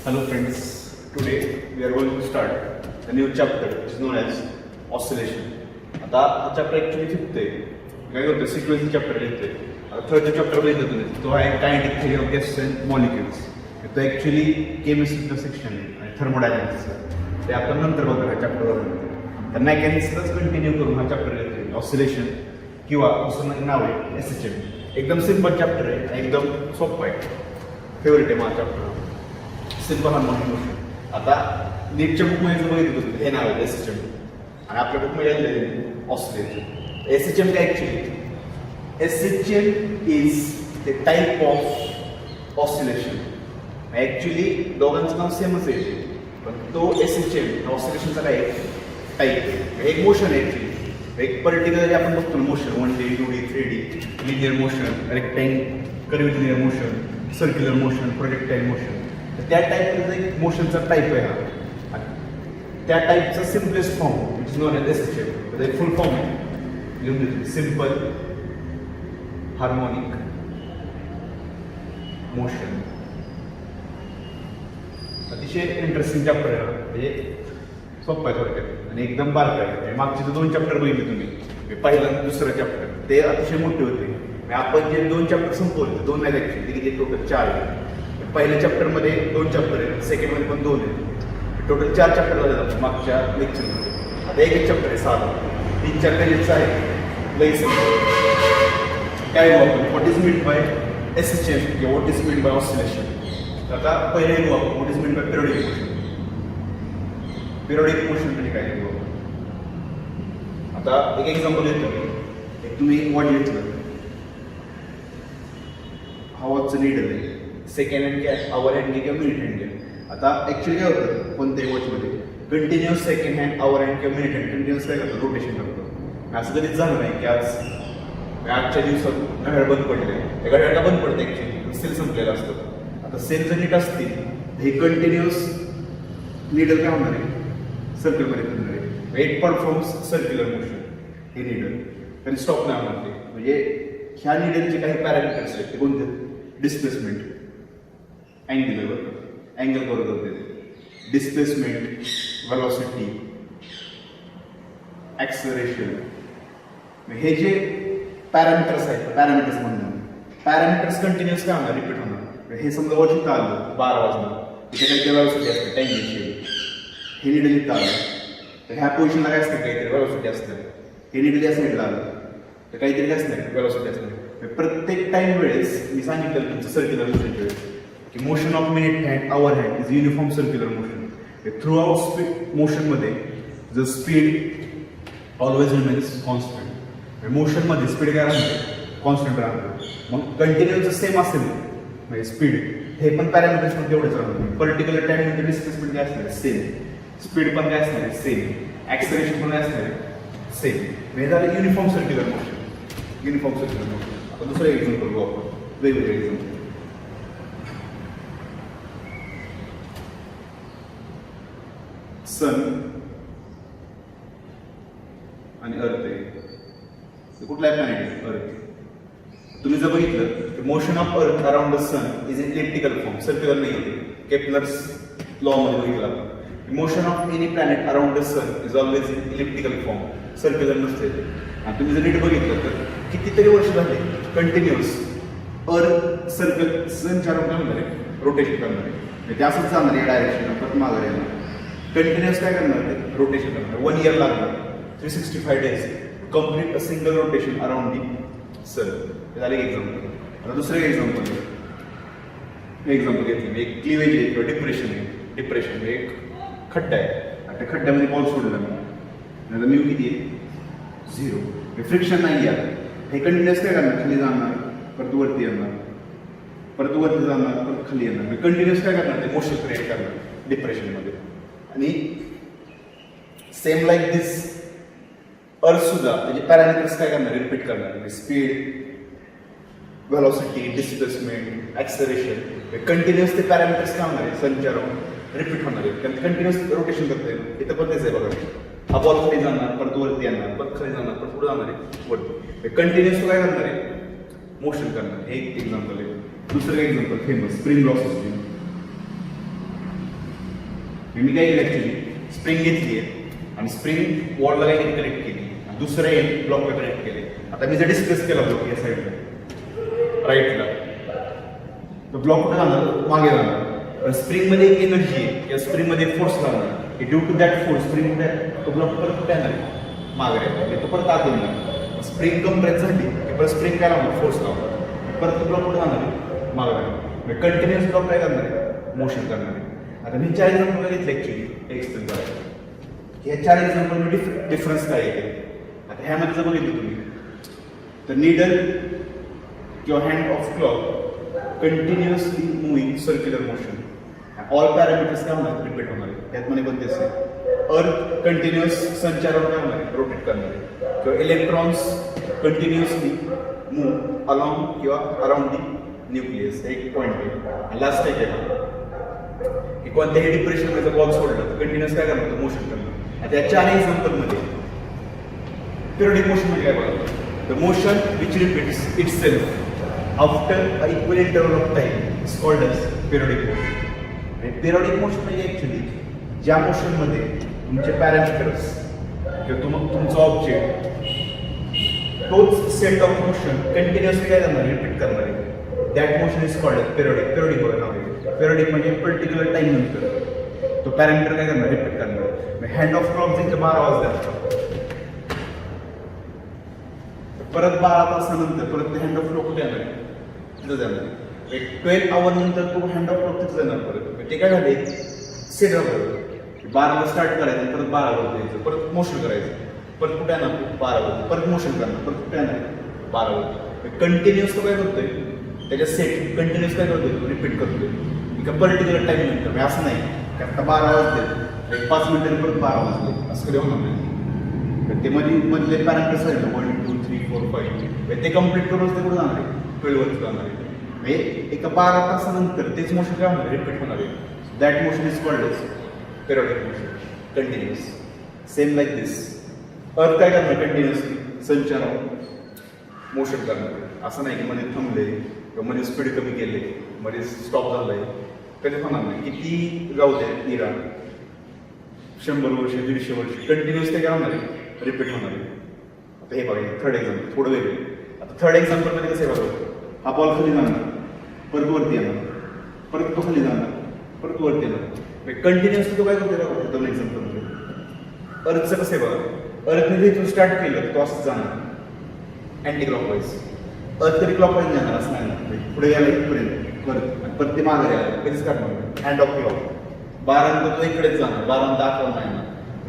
Hello friends, today we are going to start a new chapter which is known as oscillation. आता हा chapter actually fifth आहे. काय करतो sequence chapter लिहितोय. आता थर्ड चॅप्टर लिहितो तुम्ही तो आहे kinetic theory of gases and molecules. तो ॲक्च्युली केमिस्ट्रीचा सेक्शन आहे आणि थर्मोडायनॅमिक्सचा. ते आपण नंतर बघू ह्या चॅप्टरवर. तर मेकॅनिक्सच कंटिन्यू करून हा चॅप्टर लिहितोय ऑसिलेशन किंवा दुसरं नाव आहे एसएचएम. एकदम सिम्पल चॅप्टर आहे आणि एकदम सोपं आहे. फेवरेट आहे माझा चॅप्टर. Simple harmonic motion. आता नीटच्या बुकमध्ये जर बघितलं तुम्ही हे नाव आहे एसएचएम आणि आपल्या बुकमध्ये ऑसिलेशन. एसएचएम काय actually SHM is the type of oscillation. Actually दोघांचं नाव सेमच आहे पण तो एसएचएम ऑसिलेशनचा काय टाईप आहे. एक मोशन आहे ॲक्च्युली. एक पर्टिक्युलर आपण बघतो motion 1D 2D 3D linear motion curvilinear motion circular motion projectile motion. तर त्या टाईपचा एक मोशनचा टाईप आहे हा. त्या टाईपचा simplest form which is known as SHM. त्याचा एक फुल फॉर्म आहे लिहून देतो. Simple harmonic motion. अतिशय इंटरेस्टिंग चॅप्टर आहे. म्हणजे सोपं आहे थोडक्यात आणि एकदम बारक आहे. मागचे 2 चॅप्टर बघितले तुम्ही, पहिलं आणि दुसरं चॅप्टर, ते अतिशय मोठे होते. आपण जे 2 चॅप्टर संपवले 2 नाही ॲक्च्युली ते टोटल 4 आहे. पहिल्या चॅप्टरमध्ये 2 चॅप्टर आहेत, सेकंडमध्ये पण 2 आहेत. टोटल 4 चॅप्टर झाले आपण मागच्या लेक्चरमध्ये. आता एक चॅप्टर आहे 7 3-4 पेजेसचा आहे. लई सिम्पल. काय बघू आपण what is mean by SHM किंवा what is mean by oscillation. आता पहिले बघू आपण what is mean by periodic motion. Periodic motion म्हणजे काय बघू. आता एक एक्झाम्पल देतो मी. एक तुम्ही वॉच घेतलं, हवाचं नीडल आहे. सेकंड हँड घ्या, आवर हँड घ्या किंवा मिनिट हँड घ्या. आता ॲक्च्युली काय होतं कोणत्याही वॉचमध्ये continuous second hand hour hand किंवा मिनिट हँड कंटिन्युअस काय करतो रोटेशन करतो. असं कधीच झालं नाही की आजच्या दिवसात घड्याळ बंद पडले. त्या घड्याळाला बंद पडते ॲक्च्युली सेल संपलेलं असतं. आता सेल जर नीट असतील हे कंटिन्युअस नीडल काय होणार आहे सर्कलमध्ये फिरणार आहे. It performs circular motion. हे नीडल कधी स्टॉप नाही होणार. ते म्हणजे ह्या नीडलचे काही पॅरामीटर्स आहेत. ते कोणते डिस्प्लेसमेंट अँग्युलर अँगल कवर करते, डिस्प्लेसमेंट वेलॉसिटी ॲक्सलरेशन. हे जे पॅरामीटर्स आहेत पॅरामीटर्स म्हणून पॅरामीटर्स कंटिन्युअस काय होणार रिपीट होणार. हे समजा वॉच इथं आलं 12 वाजता तिथे काही वेलॉसिटी असते टाइमिंगची. हे नीडल इथं आलं तर ह्या पोझिशनला काय असतं काहीतरी वेलॉसिटी असतं. हे नीडल या साईडला आलं तर काहीतरी काय असतं वेलॉसिटी असते. प्रत्येक टाइम वेळेस मी सांगितलं तुमचं सर्क्युलर मोशनच्या वेळेस की motion of minute hand hour hand is uniform circular motion. Throughout speed मोशनमध्ये जर स्पीड ऑलवेज रिमेन्स कॉन्स्टंट. मोशनमध्ये स्पीड काय राहते कॉन्स्टंट राहते. मग कंटिन्यू जर सेम असेल म्हणजे स्पीड हे पण पॅरामीटर्स पण तेवढेच राहणार. पर्टिक्युलर टाइममध्ये डिस्प्लेसमेंट काय असणार सेम, स्पीड पण काय असणार सेम, ॲक्सलरेशन पण काय असणार सेम. हे झालं uniform circular motion. Uniform circular motion. आता दुसरं एक्झाम्पल बघू आपण वेगवेगळे एक्झाम्पल. सन आणि अर्थ आहे. कुठला प्लॅनेट आहे अर्थ. तुम्ही जर बघितलं तर motion of earth around the sun is in elliptical form, circular नाही आहे. केप्लर्स लॉ मध्ये बघितलं आपण motion of any planet around the sun is always in elliptical form, circular नसते. आणि तुम्ही जर नीट बघितलं तर कितीतरी वर्ष झाले कंटिन्युअस अर्थ सर्कल सनच्या अराउंड काय होणार आहे रोटेशन करणार आहे. ते असंच जाणार आहे डायरेक्शन परत मागे येणार कंटिन्युअस काय करणार ते रोटेशन करणार. 1 year लागणार 365 days complete a single rotation around the sun. हे झाले एक्झाम्पल. आता दुसरं एक्झाम्पल घेतलं मी. एक क्लिवेज आहे किंवा डिप्रेशन आहे. डिप्रेशन एक खड्डा आहे आणि त्या खड्ड्यामध्ये बॉल सोडला मी म्यू किती आहे 0. फ्रिक्शन नाही आहे. हे कंटिन्युअस काय करणार खाली जाणार परत वरती येणार परत वरती जाणार परत खाली येणार. कंटिन्युअस काय करणार ते मोशन क्रिएट करणार डिप्रेशनमध्ये. आणि सेम लाईक दिस अर्थ सुद्धा त्याचे पॅरामीटर्स काय करणार रिपीट करणार. Speed velocity displacement acceleration continuous ते पॅरामीटर्स काय होणार आहे सनच्या अराउंड रिपीट होणार आहे. कारण कंटिन्युअस रोटेशन करता येईल. इथं पण तेच आहे बघा. हा बॉल खाली जाणार परत वरती येणार परत खाली जाणार परत पुढे जाणार आहे वरती. कंटिन्युअस काय करणार आहे मोशन करणार. हे एक एक्झाम्पल आहे. दुसरं example famous spring law system. मी काय केलं ॲक्च्युली स्प्रिंग घेतली आहे आणि स्प्रिंग वॉलला काही कनेक्ट केली आणि दुसरं एंड ब्लॉकला कनेक्ट केले. आता मी जर डिस्कस केला ब्लॉक या साईडला राईटला तर ब्लॉक कुठे जाणार मागे जाणार. पण स्प्रिंगमध्ये एक एनर्जी आहे या स्प्रिंगमध्ये फोर्स लागणार due to that force spring कुठे तो ब्लॉक परत कुठे येणार आहे मागे येणार तो परत आत येणार. स्प्रिंग कंप्रेस झाली की परत स्प्रिंग काय लावणार फोर्स लावणार परत तो ब्लॉक कुठे जाणार आहे मागे जाणार. कंटिन्युअस ब्लॉक काय करणार आहे मोशन करणार आहे. आता मी 4 एक्झाम्पल घेतले ॲक्च्युली एक्सप्लेन करायला या 4 एक्झाम्पल मध्ये डिफरन्स काय आहे. आता ह्यामध्ये जर बघितलं तुम्ही तर नीडल किंवा hand of clock continuously moving circular motion all parameters काय होणार रिपीट होणार आहे. त्यात मध्ये पण तेच आहे अर्थ कंटिन्युअस संचारावर काय होणार आहे रोटेट करणार आहे किंवा इलेक्ट्रॉन्स कंटिन्युअसली मूव्ह अलॉंग किंवा अराउंड दी न्यूक्लियस एक पॉईंट आहे. लास्ट आहे की कोणत्याही डिप्रेशनमध्ये बॉल सोडला तर कंटिन्युअस काय करणार मोशन करणार. आता या 4 एक्झाम्पलमध्ये पिरियडिक मोशन म्हणजे काय बघा the motion which repeats itself after a equal interval of time is called as periodic motion. आणि पिरियडिक मोशन म्हणजे ॲक्च्युली ज्या मोशनमध्ये तुमचे पॅरामीटर्स किंवा तुमचं ऑब्जेक्ट तोच सेट ऑफ मोशन कंटिन्युअसली काय करणार रिपीट करणार आहे. That motion is called as periodic. Periodic बघा नाव आहे पिरियडिक म्हणजे पर्टिक्युलर टाइम नंतर तो पॅरामीटर काय करणार रिपीट करणार. हँड ऑफ क्लॉक जिथे 12 वाजता परत 12 तासानंतर परत ते हँड ऑफ क्लॉक कुठे येणार तिथं जाणार. एक 12 आवर नंतर तो हँड ऑफ क्लॉक तिथं जाणार परत ते काय झाले सेट झालं 12ला स्टार्ट करायचं परत 12 वर द्यायचं परत मोशन करायचं परत कुठे येणार 12 वर परत मोशन करणार परत कुठे येणार 12 वर. कंटिन्युअस तो काय करतोय त्याच्या सेट कंटिन्युअस काय करतोय रिपीट करतोय एका पर्टिक्युलर टाइम नंतर. असं नाही की आता 12 वाजले एक 5 मिनिटांनी परत 12 वाजले असं कधी होणार नाही. तर ते मधले पॅरामीटर्स आहेत 1 2 3 4 5 ते कम्प्लीट करून ते कुठं जाणार आहे 12 वरती जाणार आहे. म्हणजे एका 12 तासानंतर तेच मोशन काय होणार रिपीट होणार आहे. That motion is called as periodic motion continuous. Same like this earth काय करणार कंटिन्युअसली संचार मोशन करणार. असं नाही की मध्ये थांबले किंवा मध्ये स्पीड कमी केले मध्ये स्टॉप झालाय कधी होणार नाही. किती जाऊ दे इरा 100 वर्ष 150 वर्ष कंटिन्युअस ते काय होणार आहे रिपीट होणार आहे. आता हे बघा थर्ड एक्झाम्पल थोडं वेगळे. आता थर्ड एक्झाम्पलमध्ये कसं आहे बघा हा बॉल खाली जाणार परत वरती येणार परत तो खाली जाणार परत वरती येणार कंटिन्युअसली तो काय करतो बघा दोन एक्झाम्पलमध्ये. अर्थचं कसं आहे बघा अर्थने इथून स्टार्ट केलं तो असंच जाणार अँटी क्लॉकवाईज. अर्थ तरी क्लॉकवाईज जाणार असं नाही पुढे यायला इथपर्यंत परत ते मागे यायला कधीच काढणार हँड ऑफ क्लॉक 12 नंतर तो इकडेच जाणार 12 नंतर 11 नाही येणार.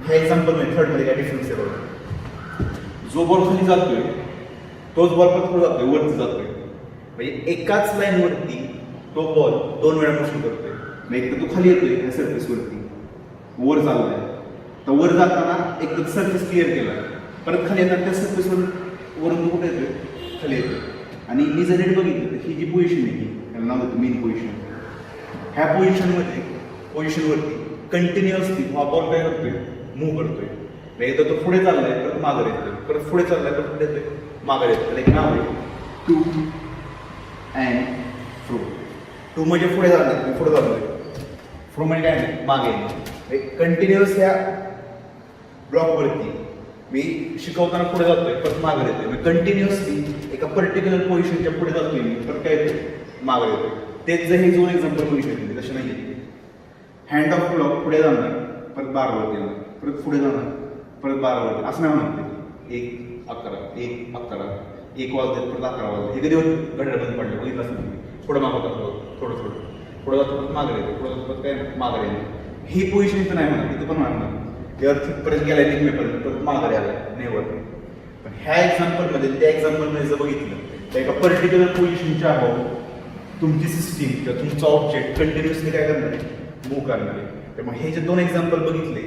हे एक्झाम्पल म्हणजे थर्ड मध्ये काय डिफरन्स आहे बघा. जो बॉल खाली जातोय तोच बॉल परत पुढे जातोय वरती जातोय म्हणजे एकाच लाईन वरती तो बॉल 2 वेळा मोशन करतोय. मग एक तर तो खाली येतोय ह्या सरफेस वरती वर चाललाय तर वर जाताना एकदा सरफेस क्लिअर केला परत खाली येतात त्या सरफेस वरून तो कुठे येतोय खाली येतोय. आणि मी जर रेट बघितलं तर ही जी पोझिशन आहे त्याला नाव होतं मेन पोझिशन. ह्या पोझिशनवरती कंटिन्युअसली हा बॉल काय करतोय मूव्ह करतोय. एकदा तो पुढे चाललाय परत मागे येतोय परत पुढे चाललाय परत पुढे येतोय मागे येतोय. एक नाव आहे टू अँड फ्रो. टू म्हणजे पुढे जाणार पुढे जातोय फ्रो म्हणजे काय नाही मागे येणे. कंटिन्युअस ह्या ब्लॉकवरती मी शिकवताना पुढे जातोय परत मागे येतोय कंटिन्युअसली एका पर्टिक्युलर पोझिशनच्या पुढे जातोय मी परत काय येतोय मागे येतोय. तेच जर हे 2 एक्झाम्पल पोझिशन तसे नाही. हँड ऑफ क्लॉक पुढे जाणार परत 12 वरती येणार परत पुढे जाणार परत 12 वरती असं नाही म्हणते 1 11 1 11 1 वाजले परत 11 वाजले. हे कधी घड्याळ बंद पडलं बघितलं असं पुढं मागं जातो थोडं पुढे जातो परत मागे येते पुढे जातो परत काय मागे येते. ही पोझिशन इथं नाही म्हणा तिथं पण म्हणणार ते अर्थ गेलाय निघमेपर्यंत परत मागे आला नेवर. पण ह्या एक्झाम्पलमध्ये त्या एक्झाम्पलमध्ये जर बघितलं तर एका पर्टिक्युलर पोझिशनच्या अभाव तुमची सिस्टीम किंवा तुमचा ऑब्जेक्ट कंटिन्युअसली काय करणार आहे मूव्ह करणार आहे. त्यामुळे हे जे 2 एक्झाम्पल बघितले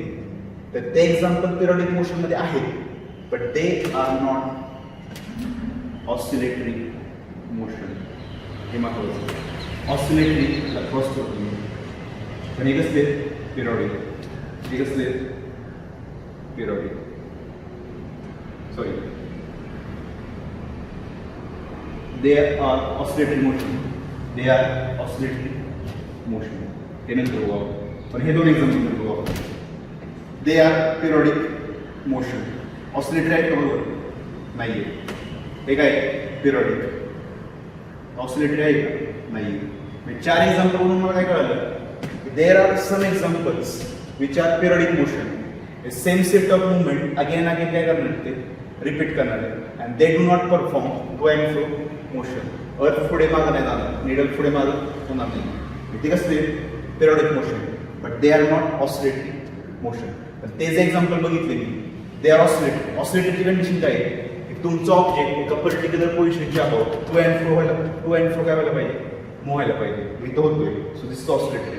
तर ते एक्झाम्पल पिरियडिक मोशनमध्ये आहेत but they are not oscillatory motion. हे महत्वाचं ऑसिलेटरी क्रॉस करतो मी पण हे कसले पिरियडिक हे कसले periodic sorry they are oscillatory motion. They are oscillatory motion. ते नंतर बघू. पण हे दोन एक्झाम्पल बघू आपण. They are periodic motion. Oscillatory आहे का बरोबर नाहीये. हे काय पिरियडिक ऑसिलेटरी आहे का नाहीये. 4 एक्झाम्पल म्हणून मला काय कळालं, there are some examples which are periodic motion. Same set of movement again again काय करणार ते रिपीट करणार आहे and they do not perform to and fro motion. Earth पुढे मागं नाही जाणार, निडल पुढे मागं होणार नाही. ते कसले periodic motion, but they are not oscillatory motion. तर ते जे एक्झाम्पल बघितले मी, दे आर ऑसिलेटरी. ऑसिलेटरीची कंडिशन काय आहे की तुमचं ऑब्जेक्ट एका पर्टिक्युलर पोझिशनच्या अबाउट टू अँड फ्रो काय व्हायला पाहिजे, मूव्ह व्हायला पाहिजे. इथं होतोय, सो दिस इज ऑसिलेटरी.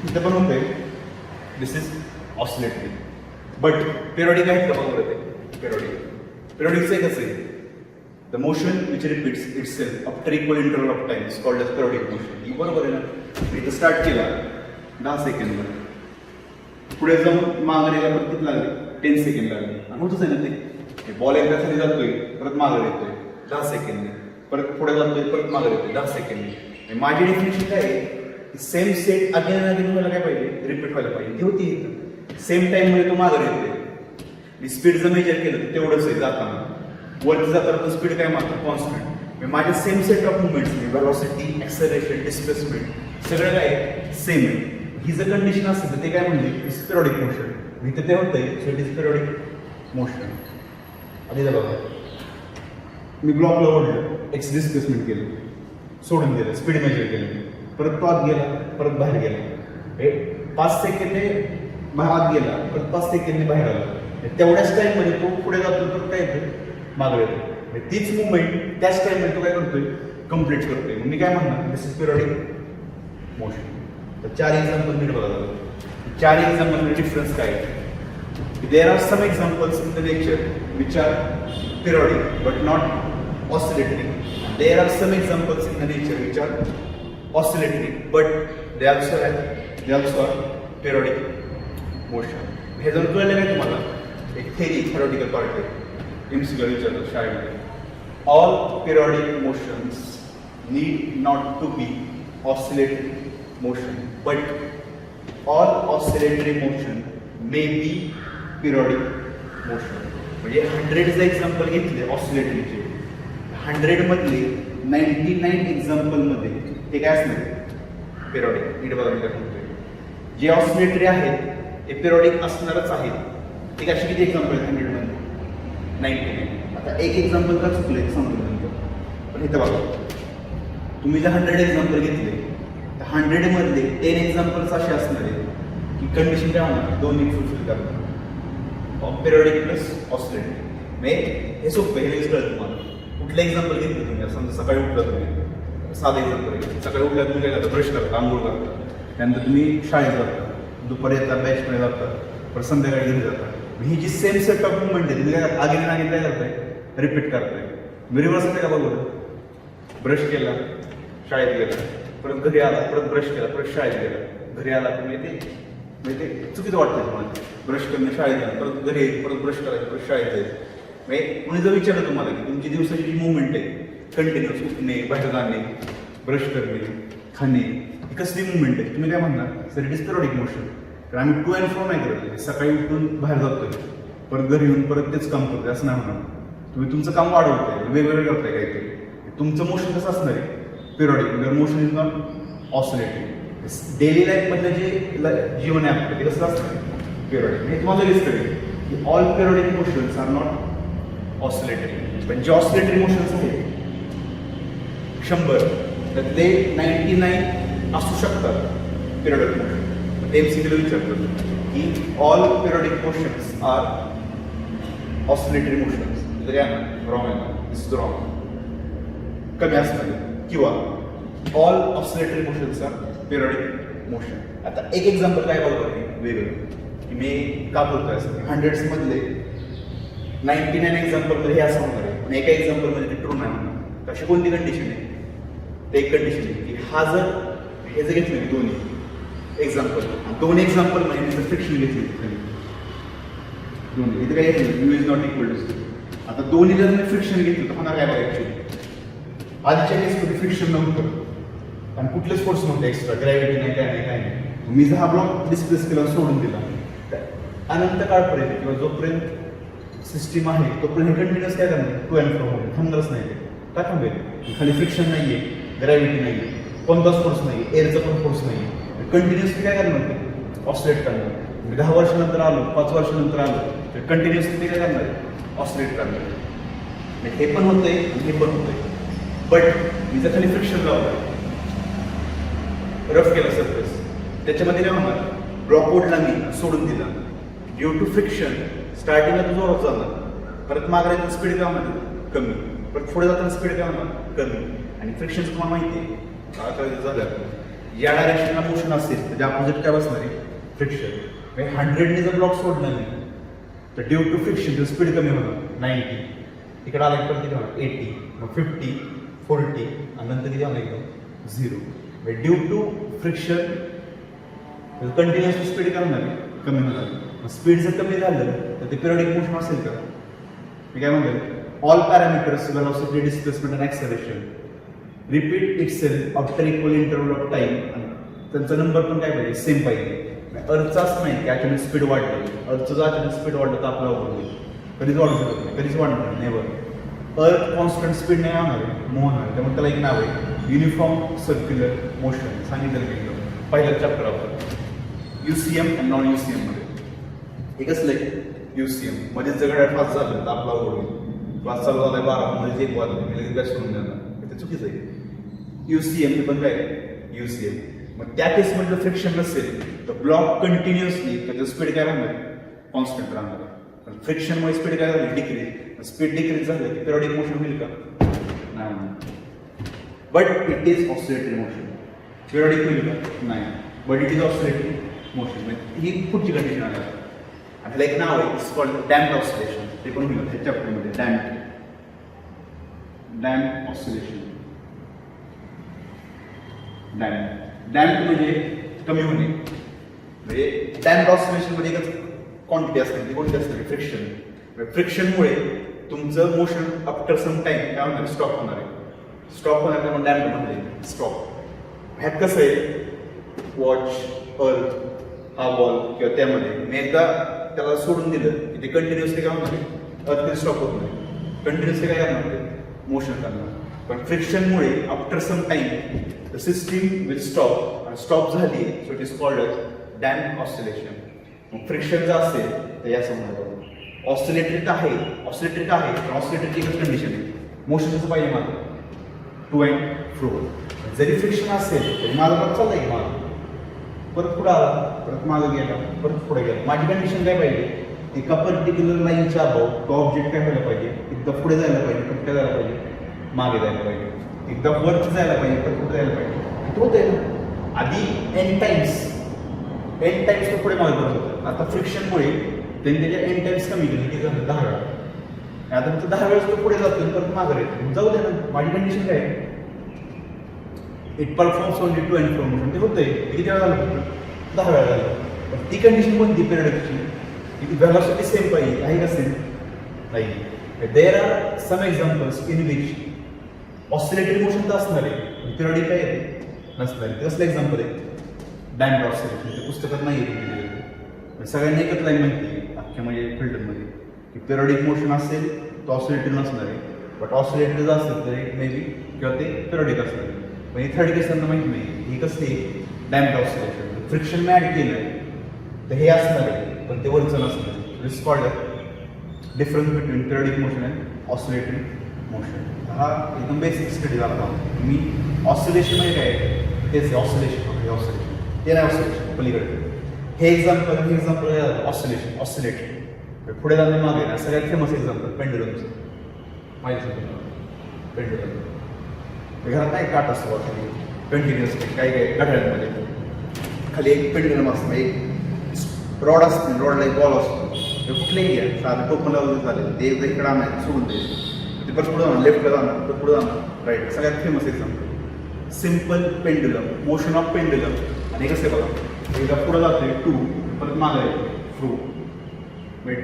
इथं पण होतोय, this is oscillatory. But periodic आहेत का बघा ते पिरियडिकचं एक कसं आहे, the motion which repeats itself after equal interval of time is called as periodic motion. ही बरोबर आहे ना. इथं स्टार्ट केला 10 सेकंदला, पुढे जाऊन मागं यायला परत किती लागले 10 सेकंड लागले. आणि होतच आहे ना ते बॉल एकदा खाली जातोय परत मागं येतोय 10 सेकंदने, परत पुढे जातोय परत मागं येतोय 10 सेकंदने. माझी डेफिनेशन काय आहे, सेम सेट अगेन अगेन व्हायला काय पाहिजे, रिपीट व्हायला पाहिजे. ती होती सेम टाइम मध्ये तो मागं येतोय. मी स्पीड जर मेजर केलं तर तेवढंच आहे जाताना, वरती जाताना स्पीड काय मात्र कॉन्स्टंट. माझे same set of movements velocity, acceleration, displacement सगळं काय सेम आहे. ही जर कंडिशन असेल तर ते काय म्हणजे इट्स पिरियडिक मोशन. इथं ते होतंय, so it is periodic motion. आधी बघा, मी ब्लॉकला ओढलं, एक्स डिस्प्लेसमेंट केलं, सोडून दिलं, स्पीड मेजर केलं, परत तो आत गेला, परत बाहेर गेला. 5 सेकंदे आत गेला, परत 5 सेकंदे बाहेर आला. तेवढ्याच टाइम मध्ये तो पुढे जातो, तर काय येतो मागे येतो. तीच मुवमेंट त्याच टाइम मध्ये तो काय करतोय, कम्प्लीट करतोय. मग मी काय म्हणणार, दिस इज पिरियडिक मोशन. तर 4 एक्झाम्पल नीट बघा. 4 एक्झाम्पल मध्ये डिफरन्स काय आहे. There are some examples in the nature which are periodic but not oscillatory. There are some examples in the nature which are oscillatory but they also are periodic motion. हे जर कळलं नाही तुम्हाला, एक theoretical part आहे, MCQ विचारलं शाळेमध्ये. All periodic motions need not to be oscillatory motion, but all oscillatory motion may be periodic motion. म्हणजे 100 एक्झाम्पल घेतले ऑसिलेटरीचे, 100 मधले 99 एक्झाम्पलमध्ये ते काय असणार पिरियडिक. नीट बघा मी काय म्हणतोय, जे ऑसिलेटरी आहेत ते पिरियडिक असणारच आहेत. ठीक आहे, अशी किती एक्झाम्पल आहेत 100 मध्ये 99. आता एक एक्झाम्पल का चुकले सांगतो नंतर. पण इथं बघा, तुम्ही जर 100 एक्झाम्पल घेतले तर 100 मधले 10 एक्झाम्पल्स असे असणार आहेत की कंडिशन काय होणार, दोन्ही फुलफिल करणार, पिरियडिक प्लस ऑसिलेटरी. म्हणजे हे सोपं, हे कळतं तुम्हाला. कुठलं एक्झाम्पल घेतलं तुम्ही, समजा सकाळी उठला तुम्ही, साधं एक्झाम्पल आहे, सकाळी उठल्या तुम्ही काय करता, ब्रश करता, आंघोळ करता, त्यानंतर तुम्ही शाळेत जाता, दुपारी येतात, बॅचमध्ये जातात, परत संध्याकाळी घरी जातात. ही जी सेम सेट ऑफ मुवमेंट आहे तुम्ही काय आगे काय करताय, रिपीट करताय. मी रिव्हर्स होते का बघू, ब्रश केला, शाळेत गेला, परत घरी आला, परत ब्रश केला, परत शाळेत गेला, घरी आला. तुम्ही ते चुकीचं वाटतं तुम्हाला, ब्रश करणं, शाळेत गेला, परत घरी परत ब्रश करायचं, परत शाळेत जायचं. म्हणजे कोणी जर विचारलं तुम्हाला की तुमची दिवसाची जी मुवमेंट आहे, कंटिन्युअस उठणे, बाहेर जाणे, ब्रश करणे, खाणे, ही कसली मुवमेंट आहे, तुम्ही काय म्हणणार, sir it is periodic motion. कारण आम्ही टू अँड फ्रो नाही करत, सकाळी उठून बाहेर जातोय, परत घरी येऊन परत तेच काम करतोय असं नाही म्हणणार. तुम्ही तुमचं काम वाढवताय, वेगवेगळं करताय काहीतरी. तुमचं मोशन कसं असणार आहे, periodic. Motion is not oscillatory. Daily लाईफमधलं जे जीवन आहे आपलं ते कसं असतं पिरियडिक. हे तुम्हाला लगेच कळेल की all periodic motions are not oscillatory. पण जे ऑसिलेटरी मोशन्स आहेत 100 तर ते 99 असू शकतात पिरियडिक मोशन. एमसीक्यूला विचारतात की all periodic motions are oscillatory motions. तरी आहे ना, रॉंग आहे ना, दिस इज रॉंग, कमी असणार. किंवा all oscillatory motions are periodic motion. आता एक एक्झाम्पल काय बघतो वेगळं की मी का बोलतोय असं, 100 मधले 99 एक्झाम्पलमध्ये हे असं होणार आहे, पण एका एक्झाम्पलमध्ये ते ट्रू नाही होणार. तर अशी कोणती कंडिशन आहे, ते एक कंडिशन आहे की हा जर हे जर घेतलं की दोन्ही एक्झाम्पल, दोन एक्झाम्पल म्हणजे फ्रिक्शन घेतली दोन्ही, इथे काय घेतलं U is not equal to. आता दोन्ही जर मी फ्रिक्शन घेतलं तर होणार काय बघा, ऍक्च्युली आधीच्या केसमध्ये फ्रिक्शन नव्हतं आणि कुठलेच फोर्स नव्हते एक्स्ट्रा, ग्रॅव्हिटी नाही, काय नाही, काय नाही. मी जर हा ब्लॉक डिस्प्लेस केला सोडून दिला तर अनंत काळपर्यंत किंवा जोपर्यंत सिस्टीम आहे तोपर्यंत कंटिन्युअस काय करणार टू अँड फ्रो होईल, थांबणारच नाही ते का थांबेल. खाली फ्रिक्शन नाही आहे, ग्रॅव्हिटी नाही आहे, कोणताच फोर्स नाही, एअरचा पण फोर्स नाही आहे, कंटिन्युअसली काय करणार ते ऑसिलेट करणार. 10 वर्षानंतर आलो, 5 वर्षानंतर आलो तर कंटिन्युअसली ते काय करणार आहे ऑसिलेट करणार. हे पण होतंय आणि हे पण होतंय. बट मी जर खाली फ्रिक्शन लावलं, रफ केला सरफेस, त्याच्यामध्ये काय होणार ब्लॉक ओढला मी सोडून दिला, ड्यू टू फ्रिक्शन स्टार्टिंगला तो जोरात चालणार, परत मागे स्पीड काय होणार कमी, परत पुढे जाताना स्पीड काय होणार कमी. आणि फ्रिक्शनचं तुम्हाला माहिती आहे आता झालं या डायरेक्शनला मोशन असेल म्हणजे अपोजिट काय बसणार आहे फ्रिक्शन. 100ने जर ब्लॉक सोडला नाही तर ड्यू टू फ्रिक्शन स्पीड कमी होणार 90, इकडे आला परत किती होणार 80, मग 50, 40 आणि नंतर किती होणार एकदम 0. Due to friction continuously speed काय होणार कमी होणार. स्पीड जर कमी झालं तर ते पिरियडिक मोशन असेल का. मी काय म्हणतो ऑल पॅरामीटर्स वेलोसिटी, डिस्प्लेसमेंट आणि acceleration repeat itself after equal interval of time. त्यांचा नंबर पण काय पाहिजे सेम पाहिजे. अर्थचं असं नाही की अचानक स्पीड वाढली, अर्थचं जर अचानक स्पीड वाढलं तर आपल्याला होईल कधीच वाढू शकत नाही, कधीच वाढणार नेवर. अर्थ कॉन्स्टंट स्पीड नाही होणार मूव्ह होणार, त्यामुळे त्याला एक नाव आहे युनिफॉर्म सर्क्युलर मोशन. सांगितलं की पहिल्या चॅप्टर आपण UCM आणि नॉन UCM मध्ये. हे कसलं आहे UCM मध्ये जर घड्याळ फास्ट झालं तर आपला होईल, क्लास चालू झालाय 12 मध्ये 1 वाजले मी लगेच बॅच सोडून देणार, ते चुकीचं आहे. UCM हे पण काय UCM. मग त्या केसमध्ये जर फ्रिक्शन नसेल तर ब्लॉक कंटिन्युअसली त्याचं स्पीड काय राहणार कॉन्स्टंट राहणार. पण फ्रिक्शनमुळे स्पीड काय झाली डिक्रीज, स्पीड डिक्रीज झालं की पिरियडिक मोशन होईल का नाही. But it is oscillatory motion. Periodic होईल का नाही, but it is oscillatory motion. ही पुढची कंडिशन आहे. आणि एक नाव आहे इट्स कॉल्ड डॅम्प्ड ऑसिलेशन. ते पण होईल त्या चॅप्टरमध्ये डॅम्प्ड ऑसिलेशन. डॅम्प म्हणजे कमी होणे. म्हणजे डॅम्प ऑसिलेशन मध्ये एकच क्वांटिटी असते, ती कोणती असते फ्रिक्शन. फ्रिक्शनमुळे तुमचं मोशन आफ्टर सम टाइम काय होणार स्टॉप होणार आहे. स्टॉप होणार त्यामुळे डॅम्प म्हणजे स्टॉप. ह्यात कसं आहे वॉच, अर्थ, हा बॉल किंवा त्यामध्ये मी एकदा त्याला सोडून दिलं की ते कंटिन्युअसली काय होणार आहे अर्थ कधी स्टॉप होत नाही, कंटिन्युअसली काय करणार ते मोशन करणार. पण फ्रिक्शनमुळे after some time the system will stop, आणि स्टॉप झाली so it is called as damp oscillation. मग फ्रिक्शन जर असेल तर या समजा ऑसिलेटरी आहे. ऑसिलेटरी आहे तर ऑसिलेटरीची एकच कंडिशन आहे मोशन कसं पाहिजे माझं टू अँड फ्रो. जरी फ्रिक्शन असेल तरी माझा परत चालला की माझं परत पुढे आला, परत मागं गेला, परत पुढे गेला. माझी कंडिशन काय पाहिजे एका पर्टिक्युलर लाईनच्या अभाव तो ऑब्जेक्ट काय व्हायला पाहिजे एकदा पुढे जायला पाहिजे, परत काय जायला पाहिजे मागे जायला पाहिजे, एकदा वरती जायला पाहिजे परत पुढे जायला पाहिजे. तो होते ना आधी एन टाइम्स तो पुढे मागे करत होता. आता फ्रिक्शनमुळे त्यांनी त्याच्या एन टाइम्स कमी केली की झालं 10 वेळा. आता फक्त 10 वेळेस तो पुढे जातो परत मागे येतो. जाऊ दे ना, माझी कंडिशन काय आहे it performs only to and fro motion. ते होतंय किती वेळा झालं फक्त 10 वेळा झालं. पण ती कंडिशन कोणती पिरियडची की व्हेलॉसिटी सेम पाहिजे आहे का सेम नाही. There are some examples in which oscillatory motion तर असणार आहे पिरियडिक काय येते नसणार आहे. कसलं एक्झाम्पल आहे डॅम्प्ड ऑसिलेशन. ते पुस्तकात नाही येते. सगळ्यांनी एकच लाईन माहिती आहे अख्ख्या म्हणजे फिल्डमध्ये की पिरियडिक मोशन असेल तर ऑसिलेटरी नसणार आहे, बट ऑसिलेटरी जर असेल तर इट मे बी किंवा ते पिरियडिक असणार आहे. पण ही थर्ड केसांना माहिती नाही ही कसली डॅम्प्ड ऑसिलेशन. फ्रिक्शन मी ॲड केलं तर हे असणार आहे पण ते वरचं नसणार आहे. This called difference between periodic motion and oscillatory motion. हा एकदम बेसिक स्टडी झाला. मी ऑसिलेशन म्हणजे काय तेच ऑसिलेशन ते नाही ऑसिलेशन पलीकडे. हे एक्झाम्पल ऑसिलेशन ऑसिलेटरी पुढे जाणे मागे ना सगळ्यात फेमस एक्झाम्पल पेंडुलमचं माहिती पेंडुलम. घरात काय काट असतो खाली कंटिन्युअसली काही काही घड्याळांमध्ये खाली एक पेंडुलम असतं, एक रॉड असते, रॉडला एक बॉल असतो. ते कुठलेही घ्या साधं टोपण लावलं चालेल ते एकदा इकडं आणायचं सोडून द्यायचं ते परत पुढे जाणार लेफ्टला जाणार तर पुढे जाणार राईट. सगळ्यात famous example simple pendulum motion of pendulum. आणि कसं बघा एकदा पुढे जाते टू परत मागे येते fro.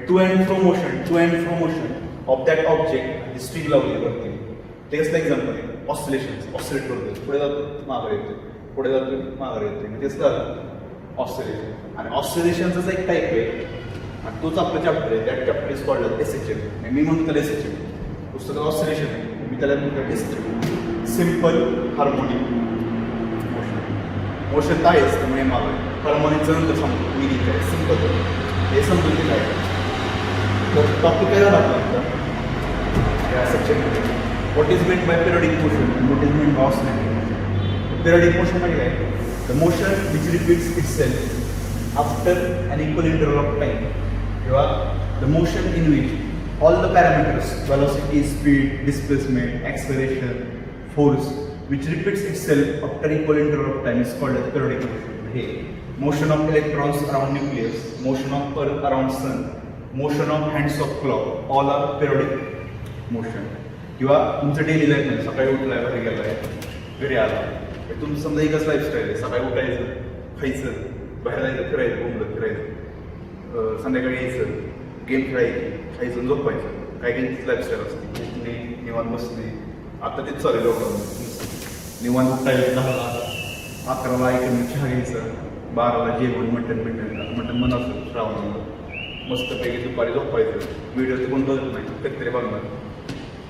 To and fro motion of that object string लावली वरती. ते कसलं एक्झाम्पल आहे ऑसिलेशन. ऑसिलेट करतो पुढे जातो मागे येतो पुढे जातो मागे येतो. म्हणजे तेच झालं ऑसिलेशन. आणि ऑसिलेशनचाच एक टाईप आहे आणि तोच आपला चॅप्टर आहे. That chapter is called SHM. मी म्हणतो त्याला एसएचएम. पुस्तकात ऑसिलेशन आहे, मी त्याला म्हणतो SHM, simple harmonic motion. Motion काय असतं म्हणजे मला हार्मोनिकचं नंतर सांगतो मिनिंग काय, सिम्पल हे समजून ते काय. तर टॉपिक काय झाला आपला या सेक्शनमध्ये, what is meant by periodic motion and what is meant bye oscillating motion. Periodic motion म्हणजे काय, the motion which repeats itself after an equal interval of time, the motion in which all the parameters, velocity, speed, displacement, acceleration, force, which repeats itself after equal interval of time is called as periodic motion. Hey, motion of electrons around nucleus, motion of earth around sun, motion of hands of clock, all are periodic motion. किंवा तुमचं daily life नाही, सकाळी उठलाय, बाहेर गेलाय, घरी आला, तुमचं समजा एकच लाईफस्टाईल आहे. सकाळी उठायचं, खायचं, बाहेर जायचं, फिरायचं, बोंबलत फिरायचं, संध्याकाळी यायचं, गेम खेळायची, खायचं, झोपायचं. काही काही लाईफस्टाईल असते. उठणे, निवांत बसणे, आता तेच चालेल लोकांना. निवांत उठायचं 10ला, 11ला ऐकून चहा घ्यायचं, 12ला जेवण, मटण मन असतं श्रावणाला, मस्तपैकी दुपारी झोपायचं. व्हिडिओ ते कोण बघत नाही, कधीतरी बघणार.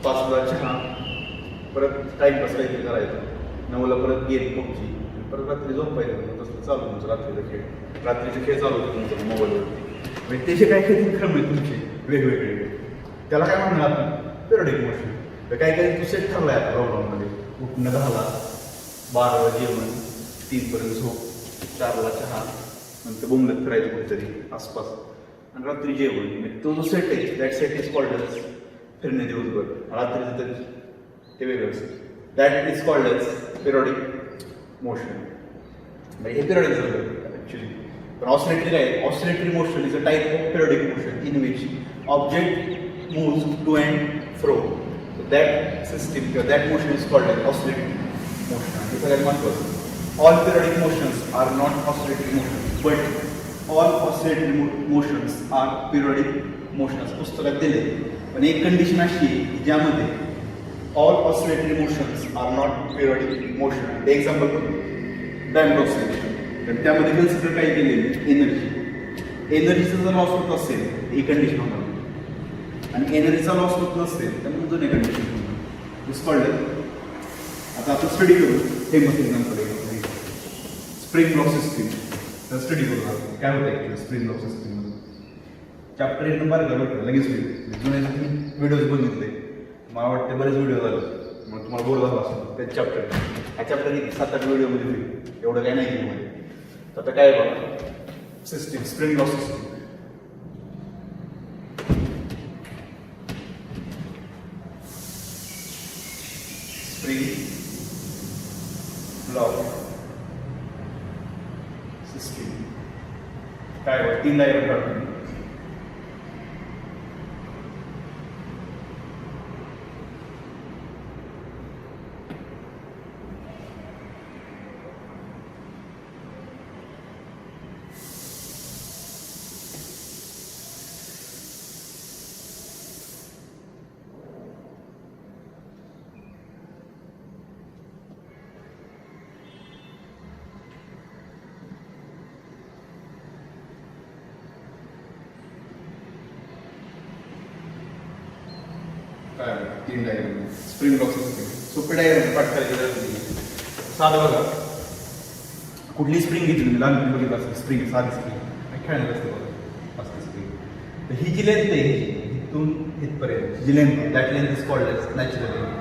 5ला चहा, परत टाईमपास काहीतरी करायचं, 9ला परत गेम, पबजी, परत रात्री झोपायचं. तसं चालू तुमचं रात्रीचे खेळ चालू होते तुमचं मोबाईलवरती. म्हणजे त्याचे काय काही क्रम आहेत तुमचे वेगवेगळे, त्याला काय म्हणणार आपण पिरियडिक मोशन. तर काही काही तू सेट ठरलाय आता लॉकडाऊनमध्ये, उठणं 10ला, 12ला जेवण, 3पर्यंत झोप, 4ला चहा, नंतर बोंबलत फिरायचं कुठेतरी आसपास, आणि रात्री जेवण. म्हणजे तो जो सेट आहे that set is called as फिरणे दिवसभर. रात्रीचं तर ते वेगळं असतं. That is called as periodic motion. म्हणजे हे पिरियडिक झालं ॲक्च्युली. पण ऑसिलेटरी काय, oscillatory motion is a type of periodic motion in which object moves to and fro. That system किंवा that motion is called as oscillatory motion. हे सगळ्यात महत्त्वाचं. All periodic motions are not oscillatory motion, but all oscillatory motions are periodic motions. पुस्तकात दिले. पण एक condition अशी आहे की ज्यामध्ये all oscillatory motions are not periodic motion. ते एक्झाम्पल बघू, बँड ऑसिलेशन. तर त्यामध्ये कन्सिडर काय केलेली एनर्जी. एनर्जीचा जर लॉस होत असेल ही कंडिशन होणार, आणि एनर्जीचा लॉस होत नसेल तर मग दोन्ही कंडिशन होणार. दिस कॉल्ड. आता आपण स्टडी करू फेमस एक्झाम्पल आहे स्प्रिंग लॉक सिस्टीम. तर स्टडी करू आपण काय होतं ॲक्च्युअली स्प्रिंग लॉक सिस्टीममध्ये. चॅप्टर 1 नंबर बघा लगेच जुने व्हिडिओज बघितले, मला वाटतं बरेच व्हिडिओ झाले, मग तुम्हाला बोर झाला असेल ते चॅप्टर. ह्या चॅप्टर किती 7-8 व्हिडिओमध्ये होईल, एवढं काय नाही केलं. तर आता काय बघा system, spring lock system. Spring lock system काय बघा 3 डायग्राम काढतो. काय 3 डायग्राम स्प्रिंग लॉक सिस्टीम. सोपे डायग्राम पाठ करायची गरज नाही. साधं बघा, कुठली स्प्रिंग घेतली मी लहानपणी बघितलं असतं, स्प्रिंग साधी स्प्रिंग खेळण्यात असते बघा असते स्प्रिंग. तर ही जी लेंथ आहे इथून इथपर्यंत जी लेंथ आहे that length is called as natural length.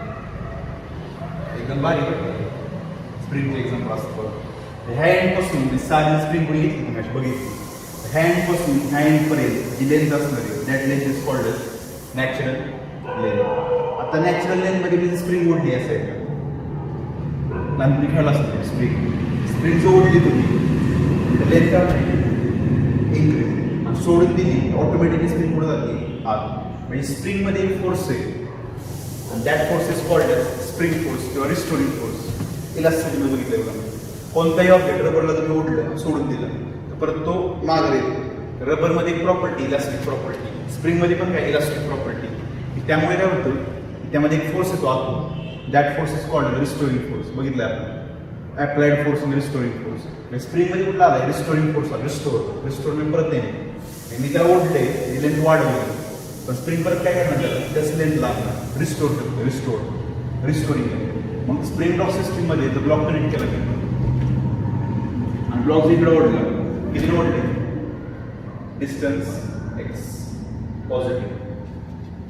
एकदम बारीक स्प्रिंगचे एक्झाम्पल असतं बघा. ह्या एंडपासून साधी स्प्रिंग कोणी घेतली तुम्ही अशी बघितली, ह्या एंडपासून ह्या एंडपर्यंत जी लेंथ असणार आहे that length is called as natural length. आता नॅचरल लेंथमध्ये मी स्प्रिंग ओढली असेल का लहानपणी खेळला असतो स्प्रिंग जर ओढली तुम्ही लेंथ काय नाही इन्क्रीज, आणि सोडून दिली ऑटोमॅटिकली स्प्रिंग पुढे जाते आत. म्हणजे स्प्रिंगमध्ये एक फोर्स आहे आणि that force is called as spring force किंवा रिस्टोरिंग फोर्स. इलास्टिसिटी बघितलं बघा, कोणताही ऑब्जेक्ट रबरला तुम्ही ओढलं सोडून दिलं तर परत तो मागे येईल. रबरमध्ये एक प्रॉपर्टी इलास्टिक प्रॉपर्टी, स्प्रिंगमध्ये पण काय इलास्टिक प्रॉपर्टी. त्यामुळे काय होतं त्यामध्ये एक फोर्स येतो आतून, that force is called restoring force. बघितलं आपण अप्लाइड फोर्स आणि रिस्टोरिंग फोर्स. स्प्रिंग मध्ये कुठला आलाय रिस्टोरिंग फोर्स आला. रिस्टोर मी परत येईल मी त्याला ओढले लेंथ वाढवली पण स्प्रिंग परत काय करणार त्याला त्याच लेंथ लागणार रिस्टोर करतो रिस्टोरिंग. मग स्प्रिंग ब्लॉक सिस्टीम मध्ये ब्लॉक कनेक्ट केला मी आणि ब्लॉक इकडे ओढला किती ओढले डिस्टन्स एक्स पॉझिटिव्ह.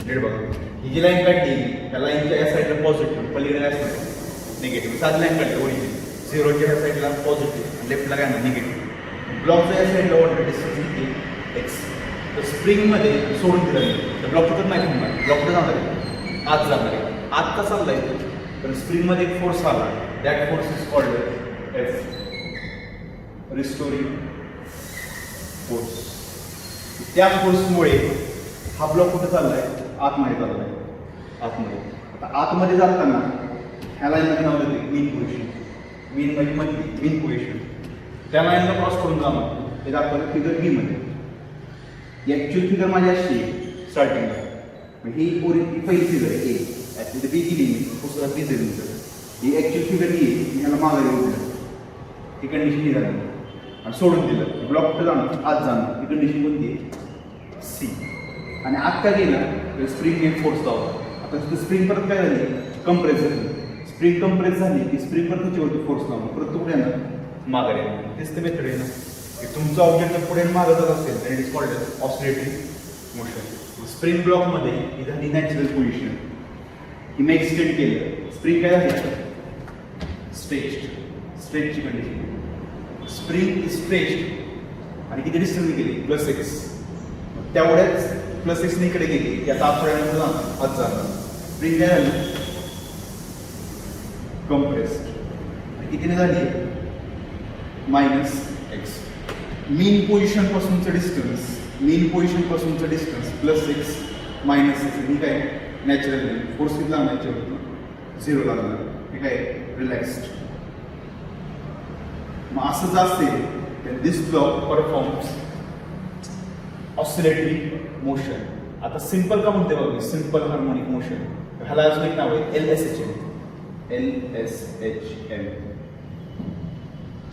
रेड बघा ही जी लाईन काढली त्या लाईनच्या या साईडला पॉझिटिव्ह पलीकडे काय निगेटिव्ह. 7 लाईन काढली ओढली झिरोच्या या साईडला पॉझिटिव्ह लेफ्टला काय ना निगेटिव्ह. ब्लॉकच्या या साईडला ओढलं डिस्टन्स किती एक्स. तर स्प्रिंगमध्ये सोडून दिलं तर ब्लॉक कुठं नाही थांबणार ब्लॉक कुठं जाणार आहे आत जाणार आहे. आत का चाललाय तर स्प्रिंगमध्ये एक फोर्स आला that force is called F restoring force. त्या फोर्समुळे हा ब्लॉक कुठे चाललाय आतमध्ये चाललाय आतमध्ये. आता आतमध्ये जाताना ह्या लाईनला नाव देते मीन पोझिशन. मीन म्हणजे मधली मीन पोझिशन त्या लाईनला क्रॉस करून जाणार हे दाखवलं फिगर बी मध्ये. ऍक्च्युअल फिगर माझी अशी स्टार्टिंगला ही पहिली फिगर आहे ए ऍक्च्युअली बी दिली मी पुस्तकात बी दिली ही ऍक्च्युअल फिगर ही ह्याला मागे ओढलं ही कंडिशन ही झाली आणि सोडून दिलं ब्लॉक कुठं जाणार आत जाणार ही कंडिशन कोणती आहे सी. आणि आत काय गेला तर स्प्रिंग एक फोर्स लावला. आता तिथं स्प्रिंग परत काय झाली कंप्रेस झाली. स्प्रिंग कंप्रेस झाली की स्प्रिंग परत त्याच्यावरती फोर्स लावला परत तो कुठे येणार मागे येणार. तेच ते मेथड आहे ना की तुमचं ऑब्जेक्ट जर पुढे मागं जात असेल तर it is called oscillatory motion. Spring ब्लॉकमध्ये ही झाली नॅचरल पोझिशन ही मी एक्सटेंड केलं स्प्रिंग काय झाली स्ट्रेचची कंडिशन. स्प्रिंग इज स्ट्रेच्ड आणि किती डिस्टन्स गेली +x. तेवढ्याच +x इकडे गेली याचा आतड्यामध्ये जाणार आत जाणार स्प्रिंग काय झाली कम्प्रेस्ड आणि कितीने झाली -x. मीन पोझिशन पासूनचं डिस्टन्स +x -x ही काय नॅचरल फोर्स किती लागणार याच्यावरती 0 लागणार हे काय रिलॅक्स्ड. मग असं जर असेल तर दिस ब्लॉक परफॉर्म्स ऑसिलेटरी मोशन. आता सिंपल का म्हणते बघा सिंपल हार्मोनिक मोशन ह्याला अजून एक नाव आहे LSHM.